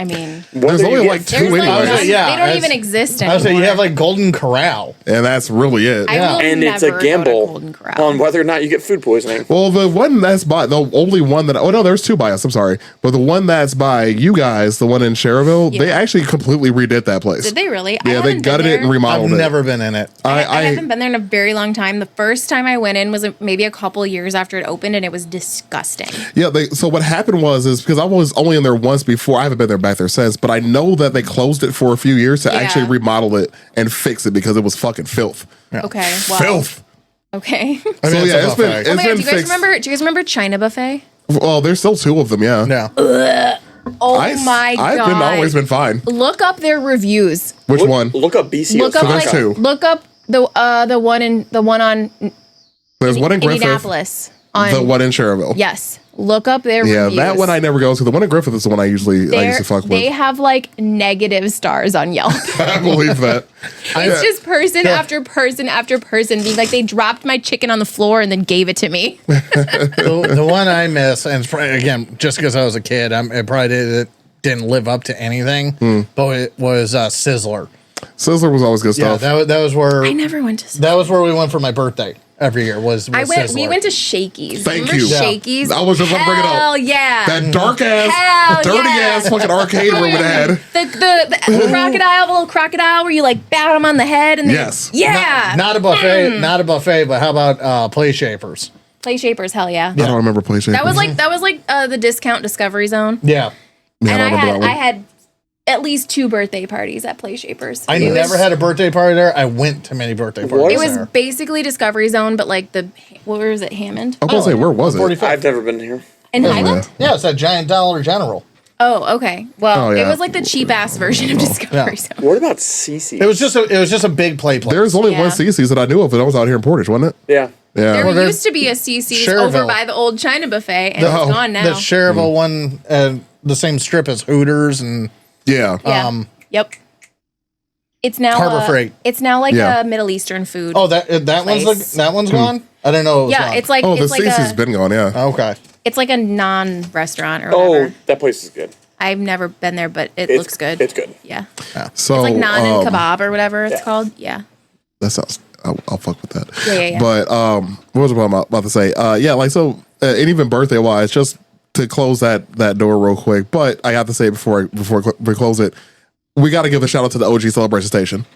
I mean, There's Whether you only get like 2 there's like anyways. none, Yeah, they don't that's- even exist I anymore. was saying you have like Golden Corral. And that's really it. I Yeah. will and it's a never go to gamble Golden Corral. on whether or not you get food poisoning. Well, the one that's by the only one that there's 2 by us. I'm sorry, but the one that's by you guys, the one in Cherville, they Yeah. actually completely redid that place. Did they really? Yeah, they haven't gutted been it and there. remodeled I've it. never been in it. I haven't been there in a very long time. The first time I went in was maybe a couple years after it opened, and it was disgusting. Yeah, so what happened was because I was only in there once before. I haven't been there back there since, but I know that they closed it for a few years to Yeah. actually remodel it and fix it because it was fucking filth. Okay, well, Filth. Okay. I So it's yeah, a it's been buffet. it's Oh my God, been do you guys fixed. remember? Do you guys remember China Buffet? Well, there's still 2 of them. Yeah. Yeah. Oh I've my God! I've always been fine. Look up their reviews. Which one? Look up BCO. Look up So there's like 2. look up the one on There's one in Griffith. Indianapolis. On The one in Cherville. yes, look up their Yeah, reviews. that one I never go to. The one in Griffith is the one I used to fuck They with. have like negative stars on Yelp. I believe that. It's just person after person after person being like, they dropped my chicken on the floor and then gave it to me. The one I miss, and it's probably, again, just because I was a kid, it probably didn't live up to anything, but it was Sizzler. Sizzler was always good Yeah, stuff. that was where I never went to. that was where we went for my birthday every year. Was I went. Sizzler. We went to Shakey's. Thank Remember you. Yeah. Shakey's. I was just about to bring it up. Hell yeah. That dark ass, Hell dirty yeah. ass fucking arcade room it had. The crocodile, the little crocodile where you like bat him on the head and then, Yes. yeah. Not a buffet, not a buffet, but how about play shapers? Play Shapers, hell yeah. I don't remember PlayStation. That was like the discount Discovery Zone. Yeah. Yeah, And I don't remember that one. I had at least 2 birthday parties at Play Shapers. I It was- never had a birthday party there. I went to many birthday parties It was there. basically Discovery Zone, but like where was it? Hammond? I was gonna say, where was it? 45. I've never been here. In Highland? Yeah, it's that giant Dollar General. Oh, okay. Well, Oh, yeah. it was like the cheap ass version of Discovery Zone. What about CC? It was just a big play place. There's only Yeah. one CC's that I knew of, and that was out here in Portage, wasn't it? Yeah. Yeah. There Well, used to be a CC's over Cherville. by the old China buffet, and Oh, it's gone now. the Cherville one, the same strip as Hooters and yeah. Yeah. Yep. It's now Harbor Freight. It's now like Yeah. a Middle Eastern food. oh that Place. one's gone. I don't know. It was Yeah, gone. it's like Oh, the it's like Cece's a been gone. Yeah. Okay. it's like a non-restaurant or Oh, whatever. that place is good. I've never been there, but it It's, looks good. It's good. Yeah, So it's like naan and um, kebab or whatever it's yeah. called. Yeah. That sounds. I'll fuck with that. Yeah. But what was I about to say? Yeah, like so, and even birthday wise, just to close that door real quick. But I have to say before we close it, we got to give a shout out to the OG Celebration Station.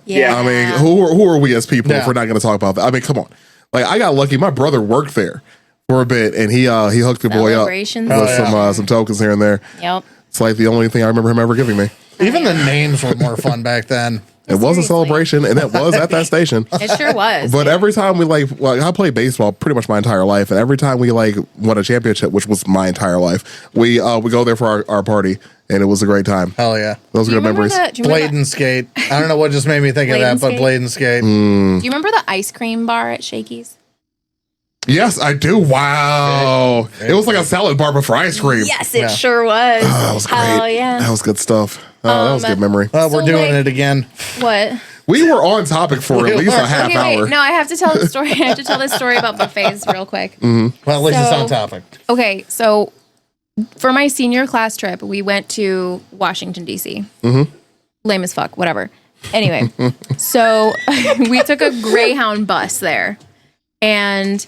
Yeah. I mean, who are we as people if Yeah. we're not going to talk about that? I mean, come on. Like I got lucky. My brother worked there for a bit, and he hooked the boy up with Celebrations. some tokens here and there. Yep. It's like the only thing I remember him ever giving me. Even the names were more fun back then. It was a Seriously. celebration, and it was at that station. It sure was. But every time we I played baseball pretty much my entire life, and every time we won a championship, which was my entire life, we go there for our party, and it was a great time. Hell yeah. Those are Do you good remember memories. do you remember Blade and skate. I don't know what just made me think of Blade that, and but skate? blade and skate. Mm. Do you remember the ice cream bar at Shakey's? Yes, I do. Wow, it was like a salad bar but for ice cream. Yes, it sure was. That was great. Hell yeah. That was good stuff. Oh, that was a good memory. We're So, doing like- it again. What? We were on topic for at least a half Okay, hour. wait. No, I have to tell the story. I have to tell this story about buffets real quick. Well, at least it's So- on topic. Okay, so for my senior class trip, we went to Washington, D.C. Lame as fuck, whatever. Anyway, so we took a Greyhound bus there. And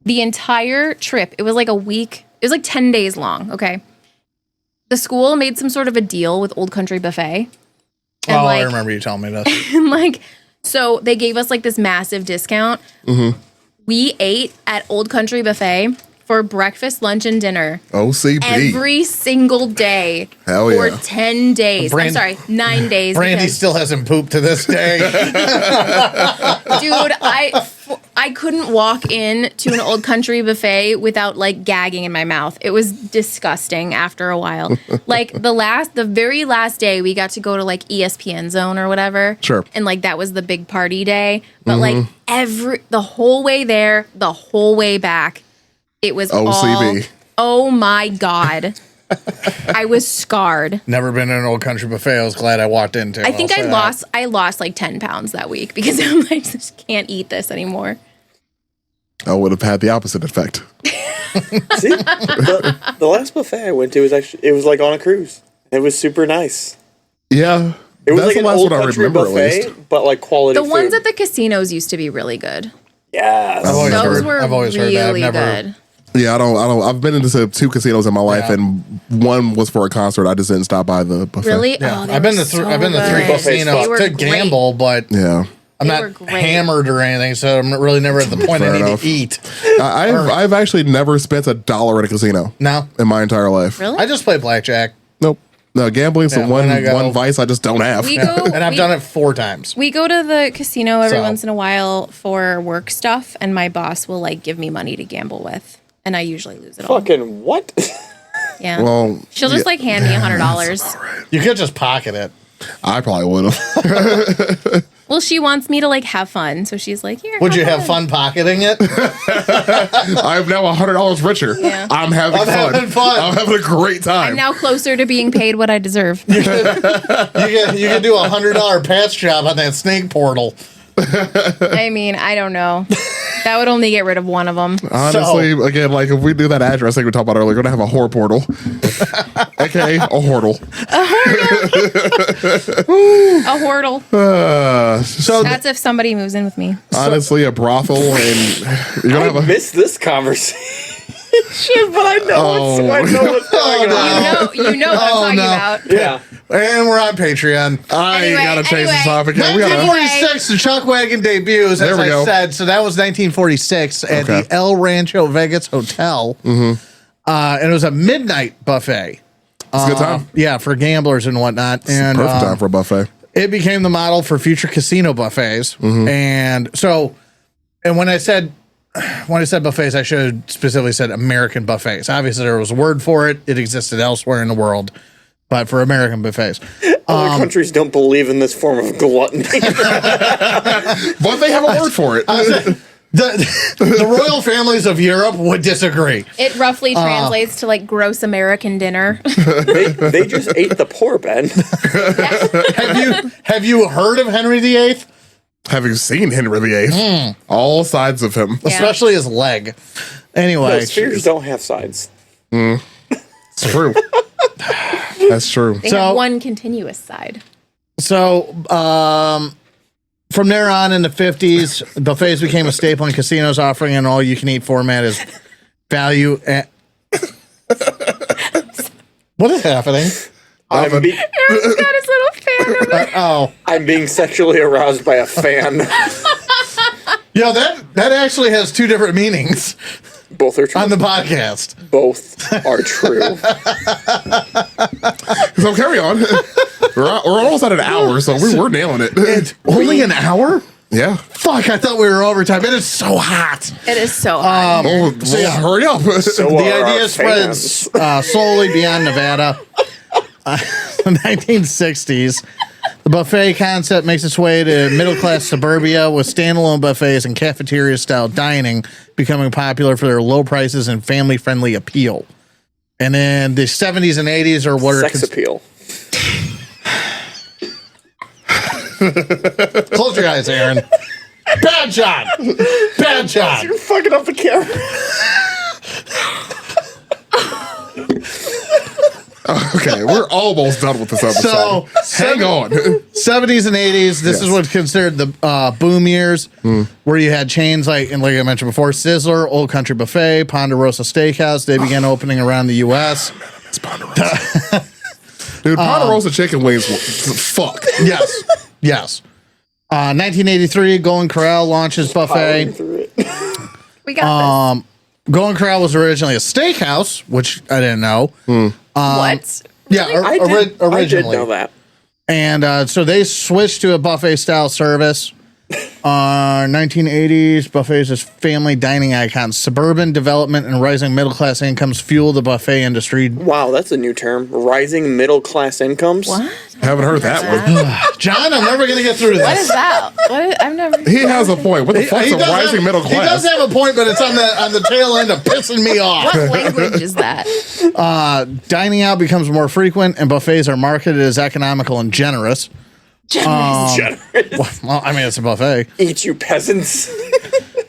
the entire trip, it was like a week, it was like 10 days long, okay? The school made some sort of a deal with Old Country Buffet. And Oh, I like, remember you telling me this. and like, so they gave us like this massive discount. We ate at Old Country Buffet for breakfast, lunch, and dinner OCB. every single day Hell for yeah. 10 days. Brand- I'm sorry, 9 days. Brandy because- still hasn't pooped to this day. Dude, I couldn't walk in to an Old Country Buffet without like gagging in my mouth. It was disgusting after a while. Like the very last day we got to go to like ESPN Zone or whatever. Sure. And like that was the big party day. But like the whole way there, the whole way back, it was OCB. oh my God. I was scarred. Never been in an Old Country Buffet. I was glad I walked into. I think I'll say I lost like 10 pounds that week because I'm like, I just can't eat this anymore. I would have had the opposite effect. See, the last buffet I went to was like on a cruise. It was super nice. Yeah. It was That's like the an last old one I country remember at least. buffet, but like quality. The ones food. at the casinos used to be really good. Yes. I've always Those heard- were I've always heard really that. Never- good. Yeah, I don't. I've been into 2 casinos in my life, Yeah. and one was for a concert. I just didn't stop by the buffet. Really? Yeah. Oh, they I've been were to 3 so I've been to 3 good. Buffets casinos They were to great. gamble, but Yeah, I'm They were not great. hammered or anything, so I'm really never at the point Fair I need enough. to eat. I've actually never spent $1 at a casino No, in my entire life. Really? I just play blackjack, Nope. No, gambling's the Yeah, when I go- one vice I just don't have. We go, and I've done it 4 times. We go to the casino every So- once in a while for work stuff, and my boss will like give me money to gamble with, and I usually lose it all. Fucking what? Yeah. Well, She'll just yeah, like hand me $100. You could just pocket it. I probably would have. Well, she wants me to like have fun, so she's like, "Here." Would you have fun pocketing it? I'm now $100 richer. Yeah. I'm having fun. having fun. I'm having a great time. I'm now closer to being paid what I deserve. You could do $100 patch job on that snake portal. I mean, I don't know. That would only get rid of one of them. Honestly, again, like if we do that address thing we talked about earlier, we're gonna have a whore portal, aka a hortle. A hoardle. So That's if somebody moves in with me. honestly, a brothel, and you're gonna have I a. missed this conversation, but I know what's going on. You know what I'm Oh, talking no. about. Yeah. And we're on Patreon. I ain't Anyway, gotta change the anyway. topic. Yeah, we gotta. 1946, the Chuck Wagon debuts, There as we I go. said. So that was 1946 at Okay. the El Rancho Vegas Hotel. And it was a midnight buffet. It's a good time. Yeah, for gamblers and whatnot. And Perfect time for a buffet. it became the model for future casino buffets. And so, and when I said buffets, I should have specifically said American buffets. Obviously, there was a word for it. It existed elsewhere in the world, but for American buffets. Other countries don't believe in this form of gluttony. But they have a word for it. The royal families of Europe would disagree. It roughly translates to like gross American dinner. they just ate the poor, Ben. Have you heard of Henry VIII? Having seen Henry VIII, all sides of him. Yeah. especially his leg. Anyway, No, spheres don't have sides. It's true. That's true. They So- have one continuous side. so from there on in the 50s, buffets became a staple in casinos, offering an all-you-can-eat format as value. What is happening? I'm Aaron's got his little fan of it. Oh, I'm being sexually aroused by a fan. yeah, that actually has two different meanings Both are true. on the podcast. Both are true. So carry on. We're almost at an hour, so we're nailing it. It's only an hour? Yeah. Fuck, I thought we were overtime. It is so hot. It is so hot. Oh, yeah. hurry up. So The are our idea spreads slowly beyond Nevada. The 1960s, the buffet concept makes its way to middle-class suburbia with standalone buffets and cafeteria-style dining becoming popular for their low prices and family-friendly appeal. And then the 70s and 80s are what sex appeal. Close your eyes, Aaron. Bad job. Bad job. You're fucking up the camera. Okay, we're almost done with this episode. So, hang on. 70s and 80s, this is Yes. what's considered the boom years, where you had chains like I mentioned before, Sizzler, Old Country Buffet, Ponderosa Steakhouse. They began opening around the U.S. It's Ponderosa. Dude, Ponderosa chicken wings, fuck. Yes, yes. 1983, Golden Corral launches buffet. Powering through it. We got Golden Corral was originally a steakhouse, which I didn't know. this. What? Yeah, I did originally. know that. And so they switched to a buffet style service. 1980s, buffets as family dining icons. Suburban development and rising middle class incomes fuel the buffet industry. Wow, that's a new term. Rising middle class incomes. What? Haven't heard that one. John, I'm never going to get through this. What is that? I've never. He has a point. What the fuck's a does rising have- middle He does class? have a point, but it's on the tail end of pissing me off. What language is that? Dining out becomes more frequent, and buffets are marketed as economical and generous. Generous. Well, I mean, it's a buffet. Eat you peasants.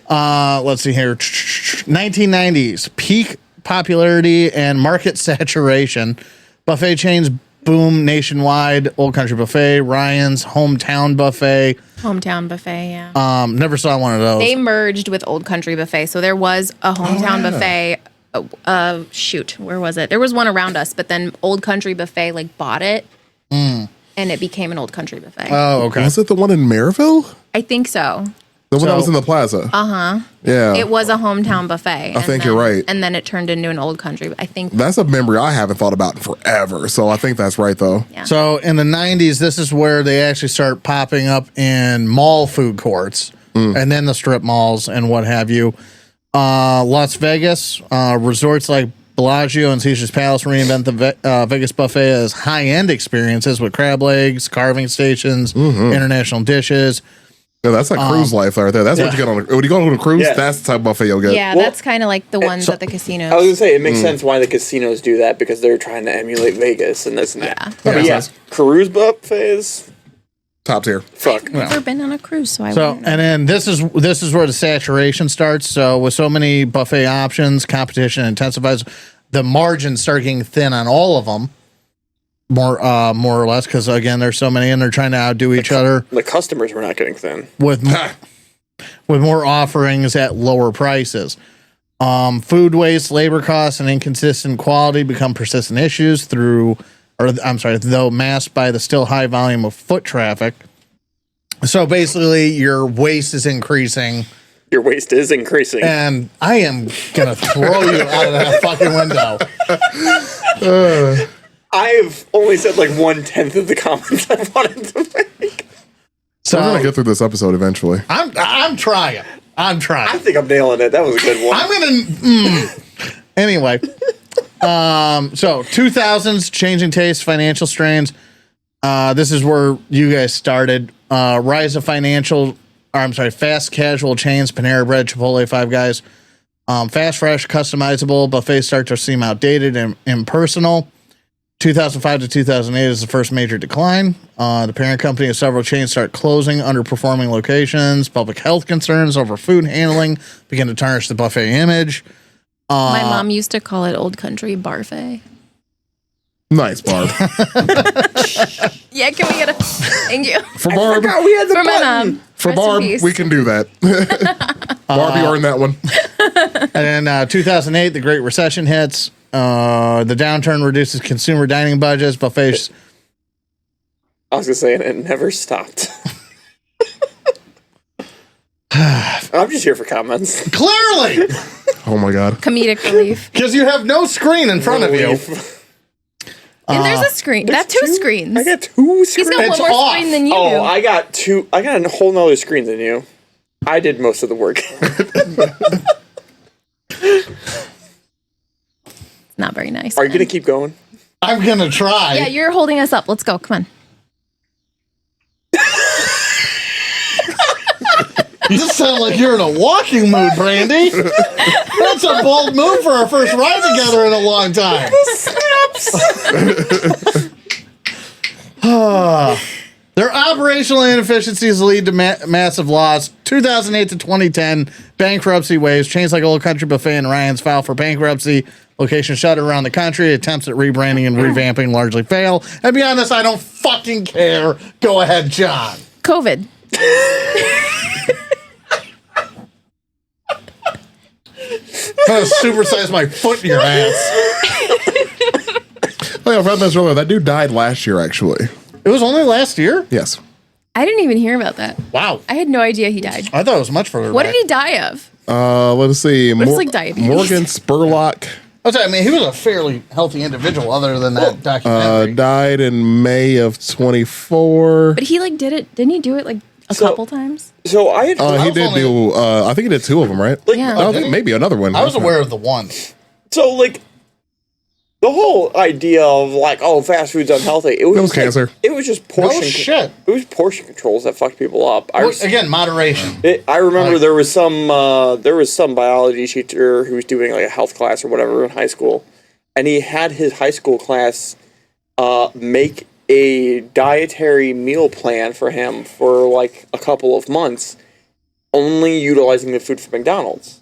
Let's see here. 1990s, peak popularity and market saturation. Buffet chains boom nationwide. Old Country Buffet, Ryan's, Hometown Buffet. Hometown Buffet, yeah. Never saw one of those. They merged with Old Country Buffet. So there was a Hometown Buffet. Shoot, where was it? There was one around us, but then Old Country Buffet like bought it. And it became an Old Country Buffet. Oh, okay. Was it the one in Maryville? I think so. The one that So- was in the plaza? Yeah. It was a Hometown Buffet. I think you're right. And then it turned into an Old Country. I think. That's a memory I haven't thought about in forever. So I think that's right, though. Yeah. So in the 90s, this is where they actually start popping up in mall food courts and then the strip malls and what have you. Las Vegas, resorts like Bellagio and Caesar's Palace reinvent the Vegas buffet as high-end experiences with crab legs, carving stations, international dishes. Yeah, that's like cruise life right there. That's what you get on a, when you go on a cruise, Yeah. that's the type of buffet you'll get. Yeah, Well, that's kind of like the ones at the casinos. I was gonna say it makes sense why the casinos do that because they're trying to emulate Vegas and this and that. Yeah. But makes yeah, sense. cruise buffets. Top tier. Fuck. I've never been on a cruise, so I So wouldn't know. and then this is where the saturation starts. So with so many buffet options, competition intensifies. The margins start getting thin on all of them, more or less, because again, there's so many and they're trying to outdo each other The customers were not getting thin. with more offerings at lower prices. Food waste, labor costs, and inconsistent quality become persistent issues though masked by the still high volume of foot traffic. So basically, your waste is increasing, Your waste is increasing. and I am gonna throw you out of that fucking window. I've only said like 1/10 of the comments I wanted to make. So We're going to get through this episode eventually. I'm trying. I think I'm nailing it. That was a good one. I'm gonna. Anyway, so 2000s, changing tastes, financial strains. This is where you guys started. Rise of fast casual chains, Panera Bread, Chipotle, Five Guys. Fast, fresh, customizable buffets start to seem outdated and impersonal. 2005 to 2008 is the first major decline. The parent company of several chains start closing underperforming locations. Public health concerns over food handling begin to tarnish the buffet image. My mom used to call it Old Country Barfay. Nice, Barb. Yeah, can we get a thank you For Barb, we had the for my mom? for Rest in Barb, peace. we can do that. Barbie earned that one. And then 2008, the Great Recession hits. The downturn reduces consumer dining budgets. Buffets. I was gonna say it never stopped. I'm just here for comments. Clearly, Oh my God. Comedic relief. because you have no screen in front of you. And there's a screen. That's two screens. I got two screens. He's got It's one more off. screen than you Oh, do. I got two. I got a whole nother screen than you. I did most of the work. Not very nice. Are you gonna keep going? I'm gonna try. Yeah, you're holding us up. Let's go. Come on. You sound like you're in a walking mood, Brandy. That's a bold move for our first ride together in a long time. Their operational inefficiencies lead to massive loss. 2008 to 2010, bankruptcy waves. Chains like Old Country Buffet and Ryan's file for bankruptcy. Locations shut around the country. Attempts at rebranding and revamping largely fail. And be honest, I don't fucking care. Go ahead, John. COVID. I'm gonna supersize my foot in your ass. Oh yeah, I found this earlier. That dude died last year, actually. It was only last year? Yes. I didn't even hear about that. Wow. I had no idea he died. I thought it was much further What back. did he die of? Let's see. It's like diabetes. Morgan Spurlock I mean, he was a fairly healthy individual other than that documentary. died in May of 24. But he like did it. Didn't he do it like a So- couple times? So I had. He was did only- do. I think he did 2 of them, right? Yeah. I did think he? maybe another one. I was aware of the one. So like, the whole idea of like, oh, fast food's unhealthy. It was was just, like, cancer. it was just portion. shit. It was portion controls that fucked people up. Well, again, moderation. I remember Like- there was some biology teacher who was doing like a health class or whatever in high school, and he had his high school class make a dietary meal plan for him for like a couple of months, only utilizing the food from McDonald's.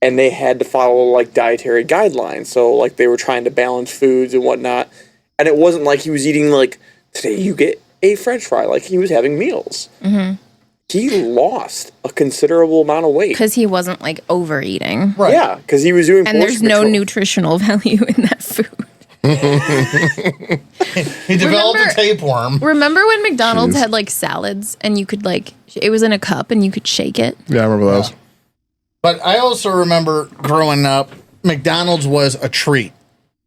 And they had to follow like dietary guidelines. So like they were trying to balance foods and whatnot. And it wasn't like he was eating like, today you get a French fry. Like he was having meals. Mm-hmm. He lost a considerable amount of weight. Because he wasn't like overeating. Right. Yeah, because he was doing And there's portion no control. nutritional value in that food. He developed Remember- a tapeworm. Remember when McDonald's Jeez. had like salads and you could like, it was in a cup and you could shake it? Yeah, I remember those. But I also remember growing up, McDonald's was a treat.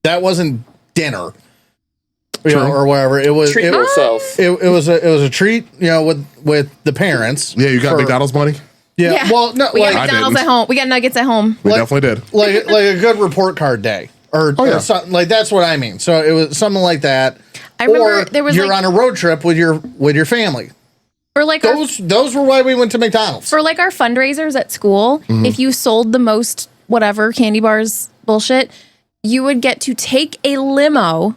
That wasn't dinner, you know, or whatever. It was. Treat It, yourself. it was a treat, you know, with the parents. Yeah, you got for- McDonald's money? Yeah. Well, no, we got like McDonald's didn't. at home. We got nuggets at home. We Like- definitely did. like a good report card day, or, Oh, yeah. or something like that's what I mean. So it was something like that. I remember or there was, you're like- on a road trip with your family. Or like Those were why we went to McDonald's. for like our fundraisers at school, Mm-hmm. if you sold the most whatever candy bars bullshit, you would get to take a limo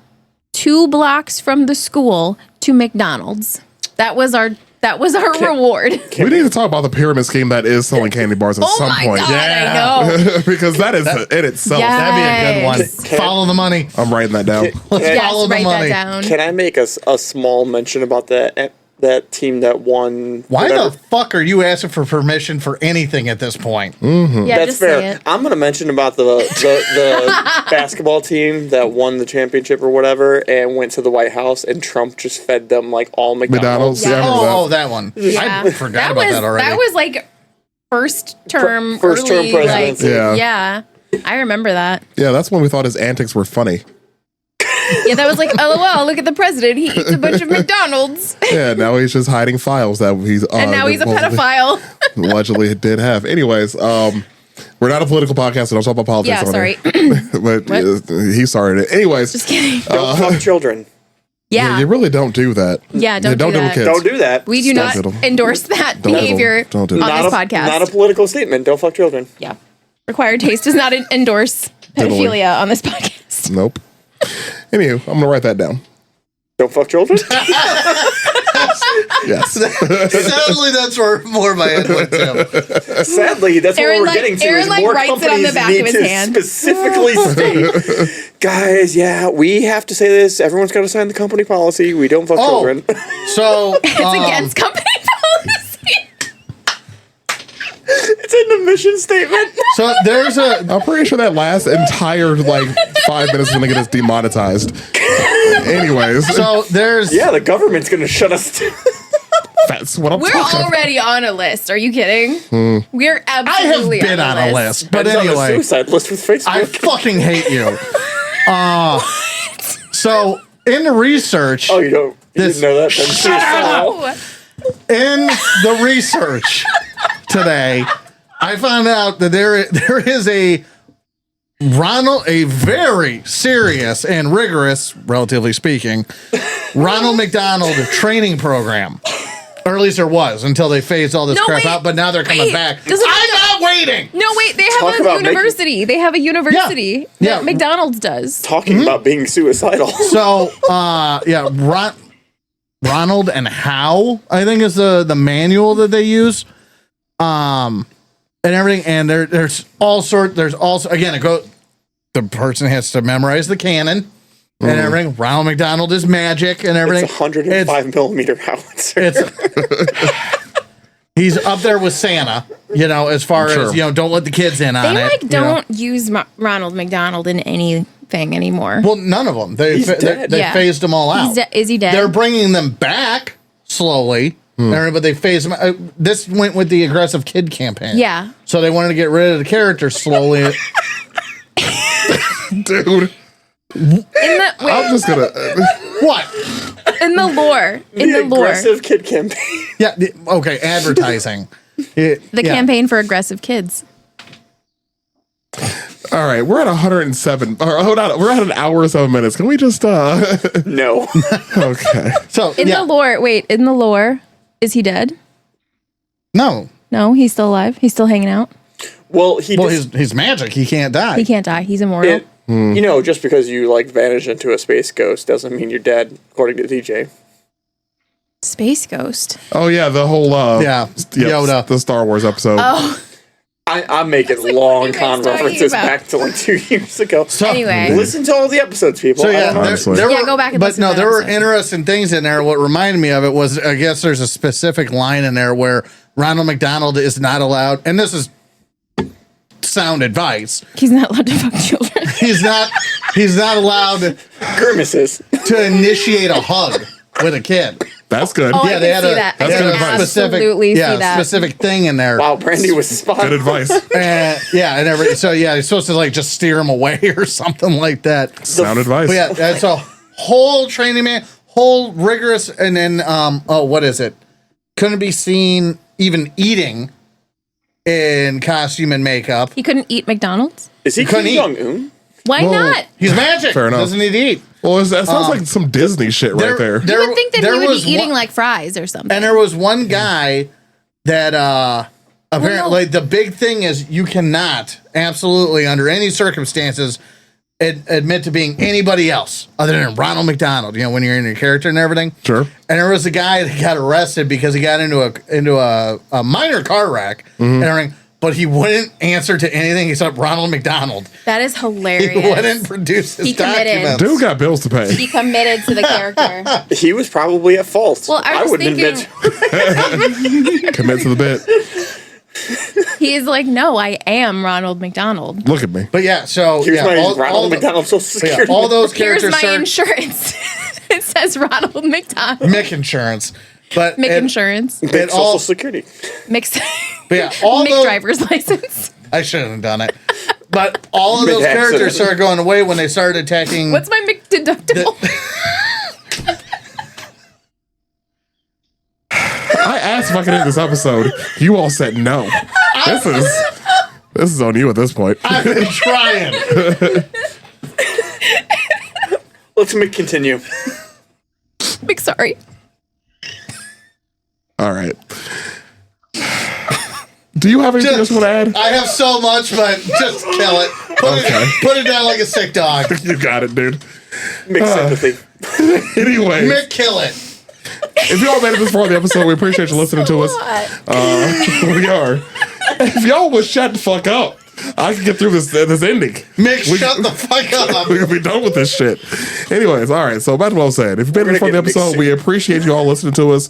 2 blocks from the school to McDonald's. That was our reward. We need to talk about the pyramid scheme that is selling candy bars at Oh some my point. god, Yeah. I know. Because that is in itself. Yeah. That'd be a good one. Yes. Follow the money. I'm writing that down. Let's Yes, follow the Write money. that down. Can I make a small mention about that team that won? Why whatever? the fuck are you asking for permission for anything at this point? Yeah, That's just say fair. it. I'm going to mention about the basketball team that won the championship or whatever and went to the White House, and Trump just fed them like all McDonald's. McDonald's. Yeah, I remember that. Oh, that one. Yeah. I forgot about that already. That was like first term, First term early, presidency. Like, Yeah. yeah, I remember that. Yeah, that's when we thought his antics were funny. Yeah, that was like, LOL, look at the president. He eats a bunch of McDonald's. Yeah, now he's just hiding files that he's And now he's a pedophile. allegedly did have. Anyways, we're not a political podcast, so don't talk about politics. Yeah, on sorry. here. But he started it. Anyways, Just kidding. Don't fuck children. Yeah. you really don't do that. Yeah, don't do do that. kids. Don't do that. We do Don't not do them. endorse that Don't do them. behavior Don't do on them. Not this a, podcast. not a political statement. Don't fuck children. Yeah. Required Taste does not endorse Totally. pedophilia on this podcast. Nope. Anywho, I'm going to write that down. Don't fuck children. Yes. Sadly, that's where more of my head went to. Sadly, that's Aaron, what we're like- getting to. Aaron, Is like, more writes it on companies the back need of his to hand. specifically state, guys. Yeah, we have to say this. Everyone's got to sign the company policy. We don't fuck children. So It's against company policy. It's in the mission statement. so there's a I'm pretty sure that last entire, 5 minutes is going to get us demonetized. Anyways, so there's Yeah, the government's gonna shut us down. that's what I'm We're talking about. already on a list. Are you kidding? We're I have absolutely been on a list, but It's on the anyway, suicide list with Facebook. I fucking hate you. So in the research, oh, you don't. You This- didn't know that? Then suicidal. Oh, in the research today, I found out that there is a very serious and rigorous, relatively speaking, Ronald McDonald training program. Or at least there was until they phased all this No, crap wait, out, but now they're coming wait. back. Does it- I'm not waiting. no, wait. They Talk have a about making- university. They have a university Yeah. that McDonald's does. Talking about being suicidal. So, Ronald and How, I think is the manual that they use. And everything. And there's also, again, the person has to memorize the canon and everything. Ronald McDonald is magic and everything. It's a 105 millimeter howitzer. He's up there with Santa, as far Sure. as, don't let the kids in on They it. don't use Ronald McDonald in anything anymore. Well, none of them. They He's dead. they Yeah. phased them all out. Is he dead? They're bringing them back slowly, but they phased them. This went with the aggressive kid campaign. Yeah. So they wanted to get rid of the characters slowly. Dude, I'm just going to. What? in the lore. In the lore. aggressive kid campaign. Yeah. Okay. Advertising. The campaign for aggressive kids. All right, we're at 107. Or, hold on, we're at an hour and 7 minutes. Can we just, No. okay. So In the lore, in the lore, is he dead? No. No, he's still alive. He's still hanging out. Well, He's magic. He can't die. He can't die. He's immortal. just because you vanish into a space ghost doesn't mean you're dead, according to DJ. Space Ghost. Oh, yeah, the whole, Yoda. the Star Wars episode. Oh, I'm making like, long what are you con guys talking references about? back to 2 years ago. So, anyway. Listen to all the episodes, people. So I yeah, don't know. Honestly. there Yeah, were, go back and but listen no, to that there were episode. interesting things in there. What reminded me of it was, I guess there's a specific line in there where Ronald McDonald is not allowed, and this is sound advice. He's not allowed to fuck children. He's not allowed Grimaces. to initiate a hug with a kid. That's good. Oh, Yeah, I they can had see a- that. I that's can good advice. absolutely see that. Specific thing in there. Wow, Brandy was spot Good on. advice. And everything. So yeah, he's supposed to just steer him away or something like that. Sound advice. But yeah, that's a whole training man, whole rigorous, and then what is it? Couldn't be seen even eating in costume and makeup. He couldn't eat McDonald's. Is he couldn't Kim eat. Jong-un? Why Well, not? He's magic. Fair enough. Doesn't need to eat. Well, that sounds like some Disney shit right there. You would think that he would was be eating one- like fries or something. And there was one guy that apparently the big thing is you cannot absolutely under any circumstances admit to being anybody else other than Ronald McDonald. When you're in your character and everything. Sure. And there was a guy that got arrested because he got into a minor car wreck and everything, but he wouldn't answer to anything except Ronald McDonald. That is He hilarious. wouldn't produce his He committed. documents. Dude got bills to pay. He committed to the character. He was probably at fault. Well, I was wouldn't thinking- admit. Commit to the bit. He is like, no, I am Ronald McDonald. Look at me. But yeah, so Here's yeah, my all Ronald the- McDonald Social but yeah, Security. all those Here's characters my are insurance. It says Ronald McDonald. Mick insurance. But Mick it- insurance. Big it Social all- Security. Mix. But yeah, all Mick those driver's license. I shouldn't have done it. But all of those Mid-accident. characters started going away when they started attacking. What's my Mick deductible? I asked if I could end this episode. You all said no. This is on you at this point. I've been trying. Let's continue. Mick, sorry. All right. Do you have anything else you want to add? I have so much, but just kill it. Okay. Put it down like a sick dog. You got it, dude. Mixed sympathy. Anyway, Mick, kill it. if y'all made it this far in the episode, we appreciate you listening to us. We are. If y'all would shut the fuck up, I can get through this ending. Mick, shut the fuck up. We're gonna be done with this shit. Anyways, all right. So back to what I was saying. If you've been in for the episode, we appreciate you all listening to us.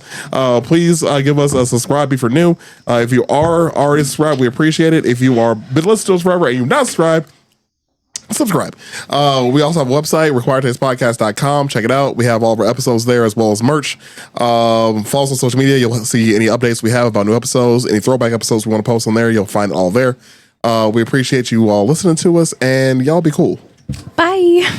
Please give us a subscribe if you're new. If you are already subscribed, we appreciate it. If you are been listening to us forever and you're not subscribed, subscribe. We also have a website, requiredtastepodcast.com. Check it out. We have all of our episodes there as well as merch. Follow us on social media. You'll see any updates we have about new episodes, any throwback episodes we want to post on there. You'll find it all there. We appreciate you all listening to us, and y'all be cool. Bye.